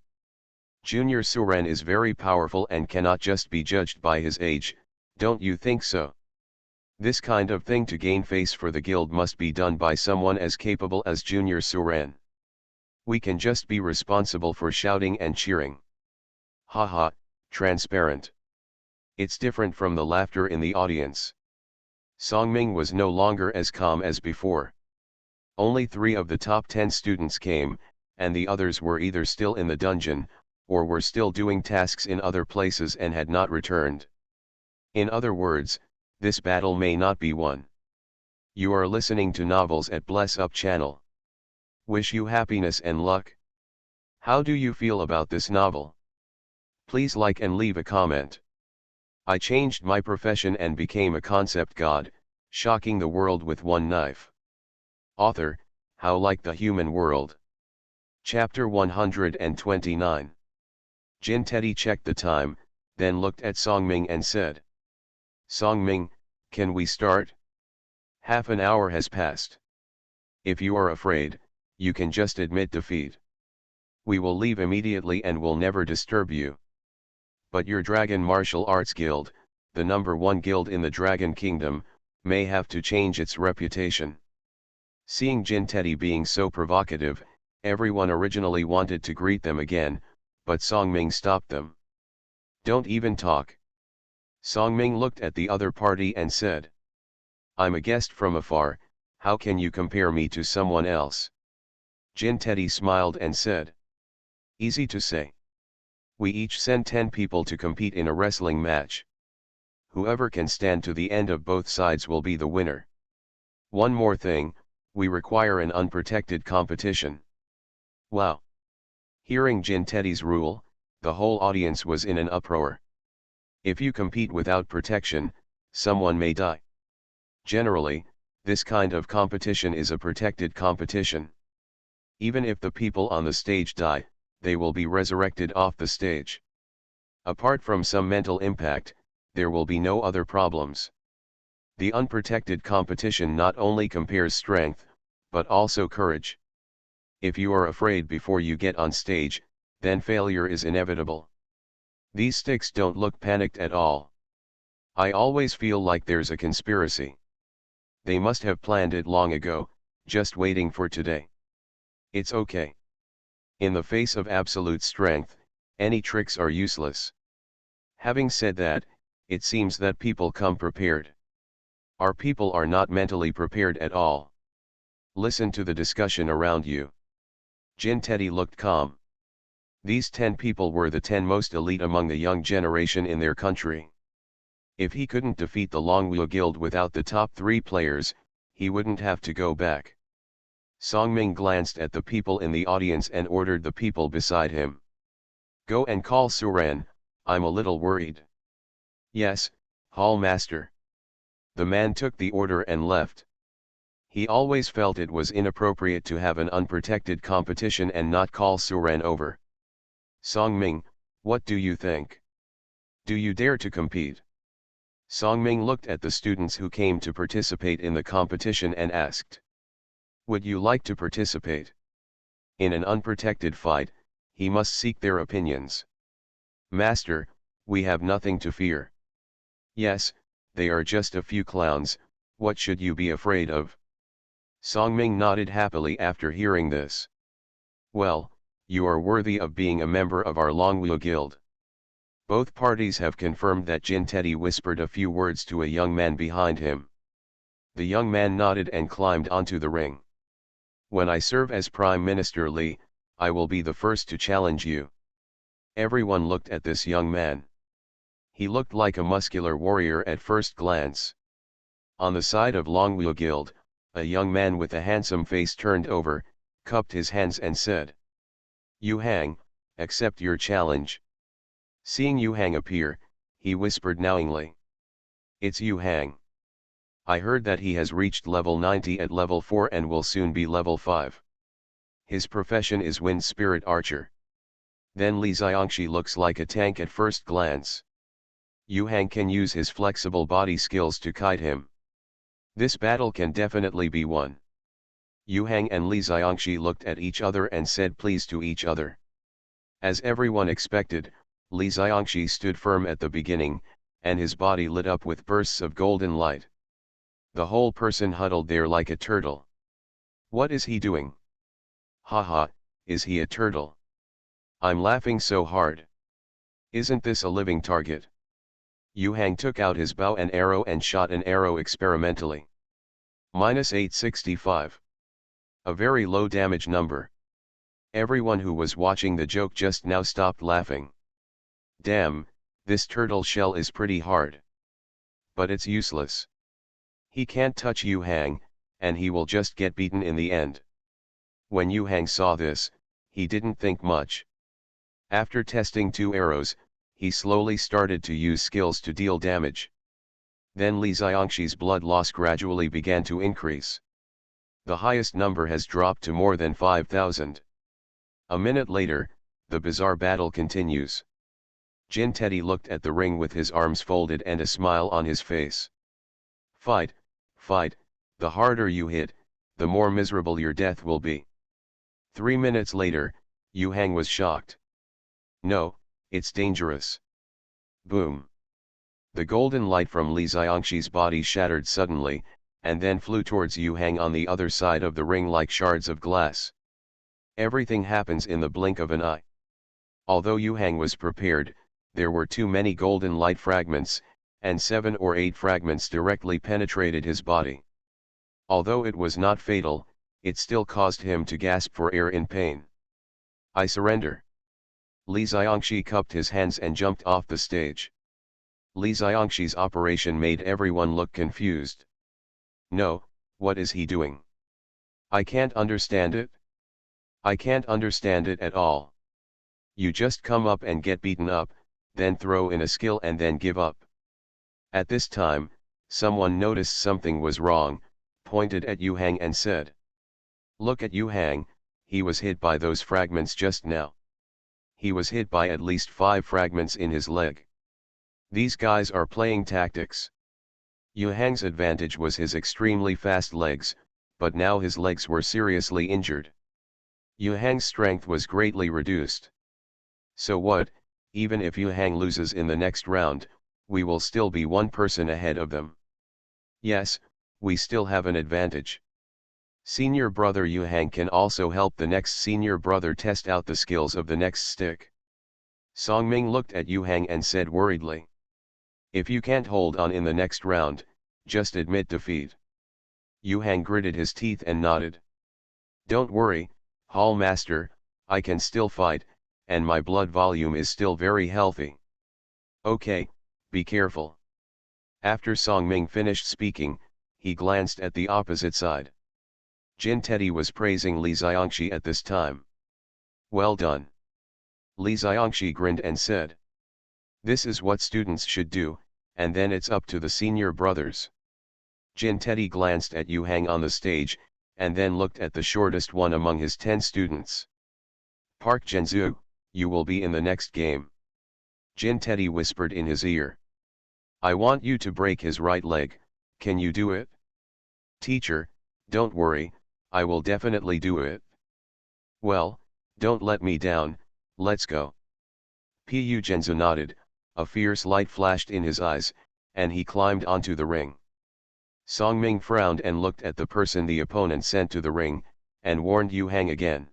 Junior Suren is very powerful and cannot just be judged by his age, don't you think so? This kind of thing to gain face for the guild must be done by someone as capable as Junior Suren. We can just be responsible for shouting and cheering. Haha, transparent. It's different from the laughter in the audience. Songming was no longer as calm as before. Only 3 of the top 10 students came, and the others were either still in the dungeon, or were still doing tasks in other places and had not returned. In other words, this battle may not be won. You are listening to Novels at Bless Up channel. Wish you happiness and luck. How do you feel about this novel? Please like and leave a comment. I changed my profession and became a concept god, shocking the world with one knife. Author, How Like the Human World. Chapter 129. Jin Teddy checked the time, then looked at Songming and said. Songming, can we start? Half an hour has passed. If you are afraid, you can just admit defeat. We will leave immediately and will never disturb you. But your Dragon Martial Arts Guild, the #1 guild in the Dragon Kingdom, may have to change its reputation. Seeing Jin Teddy being so provocative, everyone originally wanted to greet them again, but Songming stopped them. Don't even talk. Songming looked at the other party and said. I'm a guest from afar, how can you compare me to someone else? Jin Teddy smiled and said. Easy to say. We each send 10 people to compete in a wrestling match. Whoever can stand to the end of both sides will be the winner. One more thing, we require an unprotected competition. Wow! Hearing Jin Teddy's rule, the whole audience was in an uproar. If you compete without protection, someone may die. Generally, this kind of competition is a protected competition. Even if the people on the stage die, they will be resurrected off the stage. Apart from some mental impact, there will be no other problems. The unprotected competition not only compares strength, but also courage. If you are afraid before you get on stage, then failure is inevitable. These sticks don't look panicked at all. I always feel like there's a conspiracy. They must have planned it long ago, just waiting for today. It's okay. In the face of absolute strength, any tricks are useless. Having said that, it seems that people come prepared. Our people are not mentally prepared at all. Listen to the discussion around you. Jin Teddy looked calm. These 10 people were the 10 most elite among the young generation in their country. If he couldn't defeat the Longwu Guild without the top 3 players, he wouldn't have to go back. Songming glanced at the people in the audience and ordered the people beside him. Go and call Suren, I'm a little worried. Yes, Hall Master. The man took the order and left. He always felt it was inappropriate to have an unprotected competition and not call Suren over. Songming, what do you think? Do you dare to compete? Songming looked at the students who came to participate in the competition and asked. Would you like to participate? In an unprotected fight, he must seek their opinions. Master, we have nothing to fear. Yes, they are just a few clowns, what should you be afraid of? Songming nodded happily after hearing this. Well, you are worthy of being a member of our Longwu Guild. Both parties have confirmed that Jin Teddy whispered a few words to a young man behind him. The young man nodded and climbed onto the ring. When I serve as Prime Minister Li, I will be the first to challenge you. Everyone looked at this young man. He looked like a muscular warrior at first glance. On the side of Longwu Guild, a young man with a handsome face turned over, cupped his hands and said, "Yu Hang, accept your challenge." Seeing Yu Hang appear, he whispered knowingly, "It's Yu Hang. I heard that he has reached level 90 at level 4 and will soon be level 5. His profession is Wind Spirit Archer." Then Li Xiangxi looks like a tank at first glance. Yu Hang can use his flexible body skills to kite him. This battle can definitely be won. Yu Hang and Li Xiangxi looked at each other and said please to each other. As everyone expected, Li Xiangxi stood firm at the beginning, and his body lit up with bursts of golden light. The whole person huddled there like a turtle. What is he doing? Haha, is he a turtle? I'm laughing so hard. Isn't this a living target? Yu Hang took out his bow and arrow and shot an arrow experimentally. -865. A very low damage number. Everyone who was watching the joke just now stopped laughing. Damn, this turtle shell is pretty hard. But it's useless. He can't touch Yu Hang, and he will just get beaten in the end. When Yu Hang saw this, he didn't think much. After testing 2 arrows, he slowly started to use skills to deal damage. Then Li Xiangxi's blood loss gradually began to increase. The highest number has dropped to more than 5,000. A minute later, the bizarre battle continues. Jin Teddy looked at the ring with his arms folded and a smile on his face. Fight, fight, the harder you hit, the more miserable your death will be. 3 minutes later, Yu Hang was shocked. No, it's dangerous. Boom. The golden light from Li Xiangxi's body shattered suddenly, and then flew towards Yu Hang on the other side of the ring like shards of glass. Everything happens in the blink of an eye. Although Yu Hang was prepared, there were too many golden light fragments, and 7 or 8 fragments directly penetrated his body. Although it was not fatal, it still caused him to gasp for air in pain. I surrender. Li Xiangxi cupped his hands and jumped off the stage. Li Xiangxi's operation made everyone look confused. No, what is he doing? I can't understand it. I can't understand it at all. You just come up and get beaten up, then throw in a skill and then give up. At this time, someone noticed something was wrong, pointed at Yu Hang and said, "Look at Yu Hang, he was hit by those fragments just now. He was hit by at least 5 fragments in his leg. These guys are playing tactics." Yu Hang's advantage was his extremely fast legs, but now his legs were seriously injured. Yu Hang's strength was greatly reduced. So what, even if Yu Hang loses in the next round, we will still be 1 person ahead of them. Yes, we still have an advantage. Senior brother Yu Hang can also help the next senior brother test out the skills of the next stick. Song Ming looked at Yu Hang and said worriedly, "If you can't hold on in the next round, just admit defeat." Yu Hang gritted his teeth and nodded. "Don't worry, Hall Master, I can still fight, and my blood volume is still very healthy." "Okay, be careful." After Song Ming finished speaking, he glanced at the opposite side. Jin Teddy was praising Li Xiangxi at this time. "Well done." Li Xiangxi grinned and said, "This is what students should do, and then it's up to the senior brothers." Jin Teddy glanced at Yu Hang on the stage, and then looked at the shortest one among his 10 students. "Park Zhenzu, you will be in the next game." Jin Teddy whispered in his ear. "I want you to break his right leg, can you do it?" "Teacher, don't worry, I will definitely do it." "Well, don't let me down, let's go." Pu Zhenzu nodded, a fierce light flashed in his eyes, and he climbed onto the ring. Song Ming frowned and looked at the person the opponent sent to the ring, and warned Yu Hang again.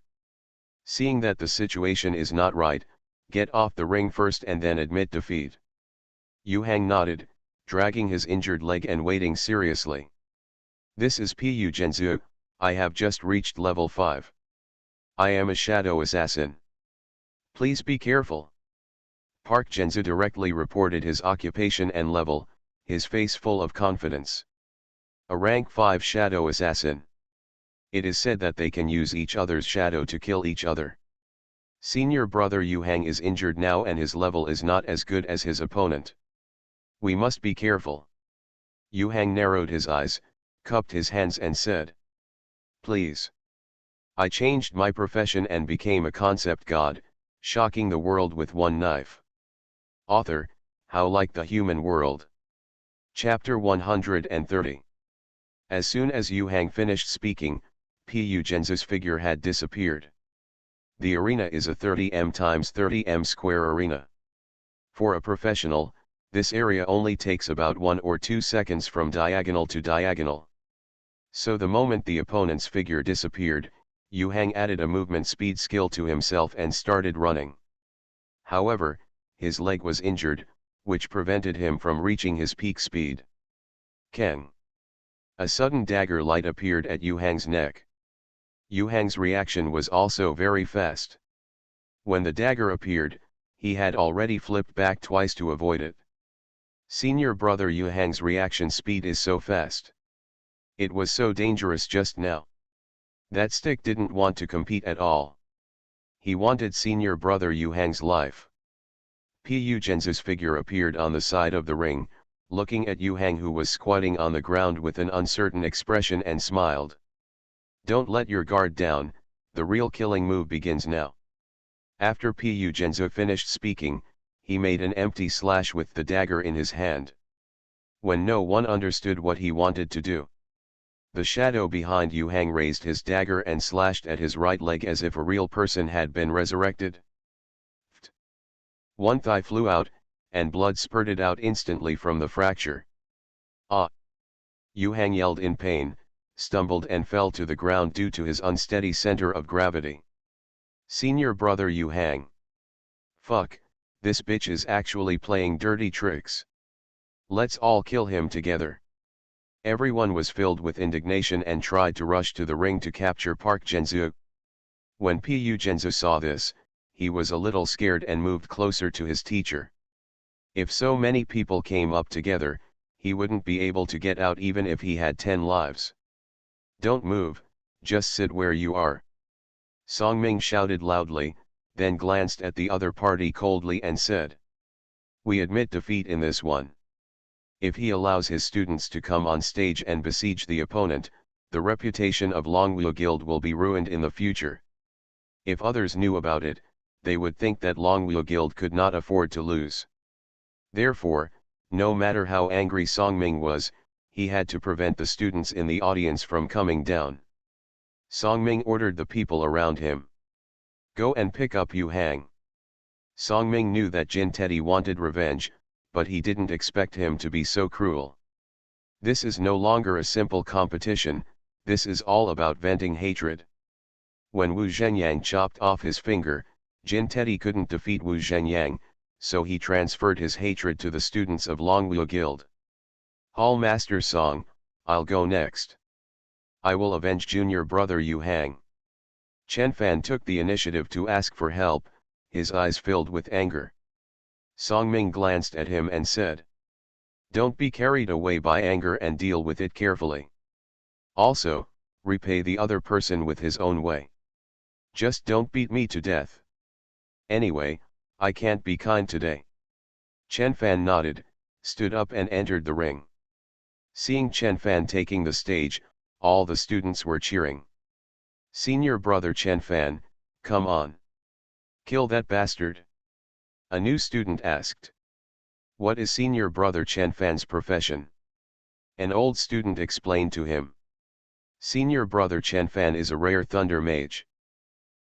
Seeing that the situation is not right, Get off the ring first and then admit defeat. Yu Hang nodded, dragging his injured leg and waiting seriously. This is Pu Genzu, I have just reached level 5. I am a shadow assassin. Please be careful. Park Genzu directly reported his occupation and level, his face full of confidence. A rank 5 shadow assassin. It is said that they can use each other's shadow to kill each other. Senior brother Yu Hang is injured now and his level is not as good as his opponent. We must be careful. Yu Hang narrowed his eyes, cupped his hands and said, "Please. I changed my profession and became a concept god, shocking the world with one knife." Author, How Like the Human World. Chapter 130. As soon as Yu Hang finished speaking, Pu Genzu's figure had disappeared. The arena is a 30m x 30m square arena. For a professional, this area only takes about 1 or 2 seconds from diagonal to diagonal. So the moment the opponent's figure disappeared, Yu Hang added a movement speed skill to himself and started running. However, his leg was injured, which prevented him from reaching his peak speed. Keng. A sudden dagger light appeared at Yu Hang's neck. Yu Hang's reaction was also very fast. When the dagger appeared, he had already flipped back twice to avoid it. Senior brother Yu Hang's reaction speed is so fast. It was so dangerous just now. That stick didn't want to compete at all. He wanted senior brother Yu Hang's life. Pu Genzu's figure appeared on the side of the ring, looking at Yu Hang who was squatting on the ground with an uncertain expression and smiled. "Don't let your guard down, the real killing move begins now." After Pu Genzu finished speaking, he made an empty slash with the dagger in his hand. When no one understood what he wanted to do, the shadow behind Yu Hang raised his dagger and slashed at his right leg as if a real person had been resurrected. One thigh flew out, and blood spurted out instantly from the fracture. "Ah!" Yu Hang yelled in pain, stumbled and fell to the ground due to his unsteady center of gravity. Senior brother Yu Hang. "Fuck, this bitch is actually playing dirty tricks. Let's all kill him together." Everyone was filled with indignation and tried to rush to the ring to capture Park Genzu. When Pu Genzu saw this, he was a little scared and moved closer to his teacher. If so many people came up together, he wouldn't be able to get out even if he had 10 lives. "Don't move, just sit where you are." Songming shouted loudly, then glanced at the other party coldly and said, "We admit defeat in this one. If he allows his students to come on stage and besiege the opponent, the reputation of Longwu Guild will be ruined in the future. If others knew about it, they would think that Longwu Guild could not afford to lose. Therefore, no matter how angry Songming was, he had to prevent the students in the audience from coming down. Songming ordered the people around him, "Go and pick up Yu Hang." Songming knew that Jin Teddy wanted revenge, but he didn't expect him to be so cruel. This is no longer a simple competition, this is all about venting hatred. When Wu Zhenyang chopped off his finger, Jin Teddy couldn't defeat Wu Zhenyang, so he transferred his hatred to the students of Longwu Guild. Hall Master Song, "I'll go next. I will avenge junior brother Yu Hang." Chen Fan took the initiative to ask for help, his eyes filled with anger. Songming glanced at him and said, "Don't be carried away by anger and deal with it carefully. Also, repay the other person with his own way. Just don't beat me to death. Anyway, I can't be kind today." Chen Fan nodded, stood up and entered the ring. Seeing Chen Fan taking the stage, all the students were cheering. "Senior brother Chen Fan, come on. Kill that bastard." A new student asked, "What is senior brother Chen Fan's profession?" An old student explained to him. "Senior brother Chen Fan is a rare thunder mage.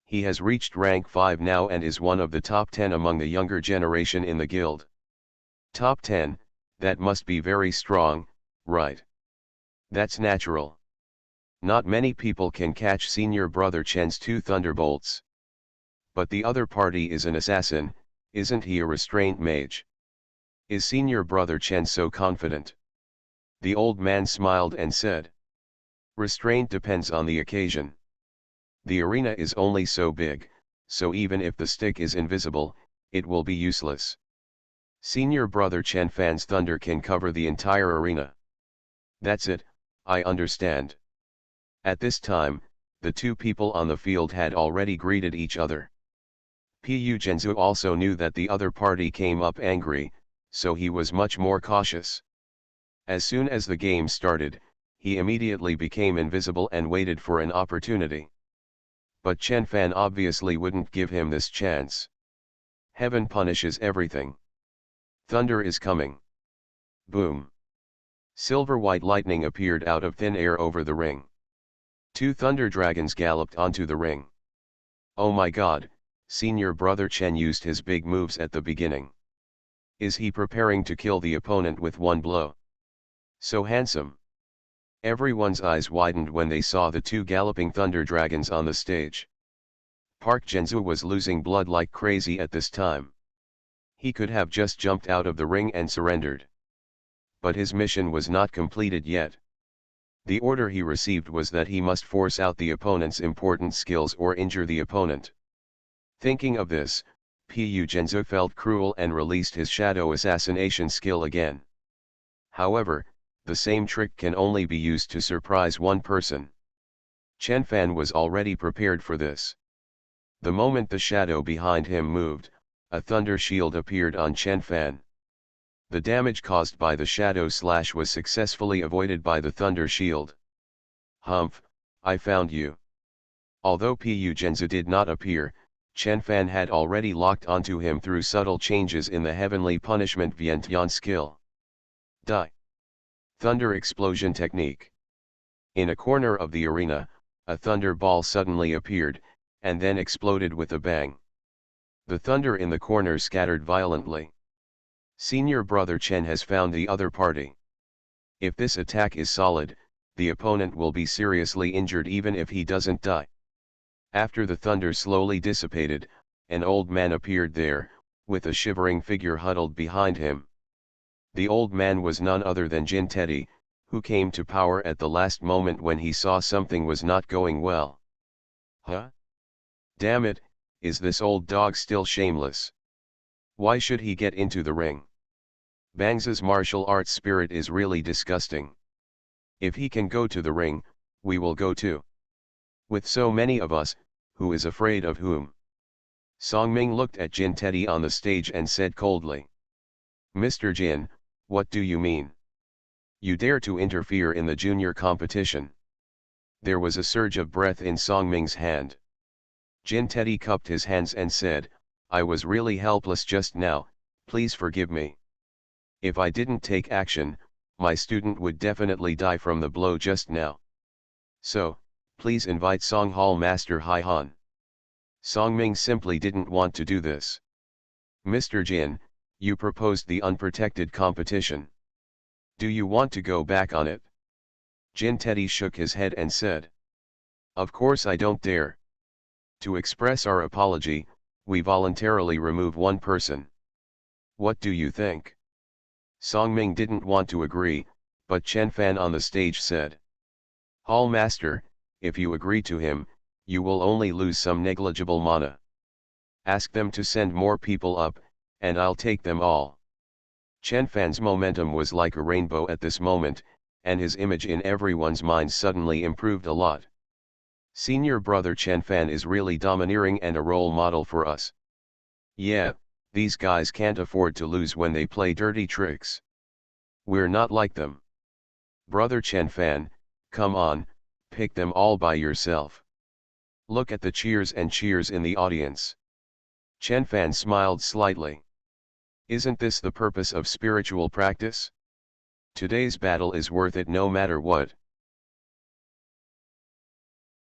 He has reached rank 5 now and is one of the top 10 among the younger generation in the guild." "Top 10, that must be very strong, right?" "That's natural. Not many people can catch senior brother Chen's 2 thunderbolts. But the other party is an assassin, Isn't he a restraint mage? Is senior brother Chen so confident? The old man smiled and said. Restraint depends on the occasion. The arena is only so big, so even if the stick is invisible, it will be useless. Senior brother Chen Fan's thunder can cover the entire arena. That's it, I understand. At this time, the two people on the field had already greeted each other. Pu Zhenzu also knew that the other party came up angry, so he was much more cautious. As soon as the game started, he immediately became invisible and waited for an opportunity. But Chen Fan obviously wouldn't give him this chance. Heaven punishes everything. Thunder is coming. Boom. Silver-white lightning appeared out of thin air over the ring. Two thunder dragons galloped onto the ring. Oh my god, senior brother Chen used his big moves at the beginning. Is he preparing to kill the opponent with one blow? So handsome. Everyone's eyes widened when they saw the two galloping thunder dragons on the stage. Park Zhenzu was losing blood like crazy at this time. He could have just jumped out of the ring and surrendered. But his mission was not completed yet. The order he received was that he must force out the opponent's important skills or injure the opponent. Thinking of this, Pu Zhenzu felt cruel and released his shadow assassination skill again. However, the same trick can only be used to surprise one person. Chen Fan was already prepared for this. The moment the shadow behind him moved, a thunder shield appeared on Chen Fan. The damage caused by the shadow slash was successfully avoided by the thunder shield. Humph, I found you. Although Pu Zhenzu did not appear, Chen Fan had already locked onto him through subtle changes in the heavenly punishment Vientian skill. Die. Thunder explosion technique. In a corner of the arena, a thunder ball suddenly appeared, and then exploded with a bang. The thunder in the corner scattered violently. Senior brother Chen has found the other party. If this attack is solid, the opponent will be seriously injured even if he doesn't die. After the thunder slowly dissipated, an old man appeared there, with a shivering figure huddled behind him. The old man was none other than Jin Teddy, who came to power at the last moment when he saw something was not going well. Huh? Damn it, is this old dog still shameless? Why should he get into the ring? Bang's martial arts spirit is really disgusting. If he can go to the ring, we will go too. With so many of us, who is afraid of whom? Songming looked at Jin Teddy on the stage and said coldly. Mr. Jin, what do you mean? You dare to interfere in the junior competition? There was a surge of breath in Songming's hand. Jin Teddy cupped his hands and said, I was really helpless just now, please forgive me. If I didn't take action, my student would definitely die from the blow just now. So, please invite Song Hall Master Hai Han. Songming simply didn't want to do this. Mr. Jin, you proposed the unprotected competition. Do you want to go back on it? Jin Teddy shook his head and said. Of course I don't dare. To express our apology, we voluntarily remove one person. What do you think? Songming didn't want to agree, but Chen Fan on the stage said. Hall Master, if you agree to him, you will only lose some negligible mana. Ask them to send more people up, and I'll take them all. Chen Fan's momentum was like a rainbow at this moment, and his image in everyone's mind suddenly improved a lot. Senior brother Chen Fan is really domineering and a role model for us. Yeah, these guys can't afford to lose when they play dirty tricks. We're not like them. Brother Chen Fan, come on, pick them all by yourself. Look at the cheers and cheers in the audience. Chen Fan smiled slightly. Isn't this the purpose of spiritual practice? Today's battle is worth it no matter what.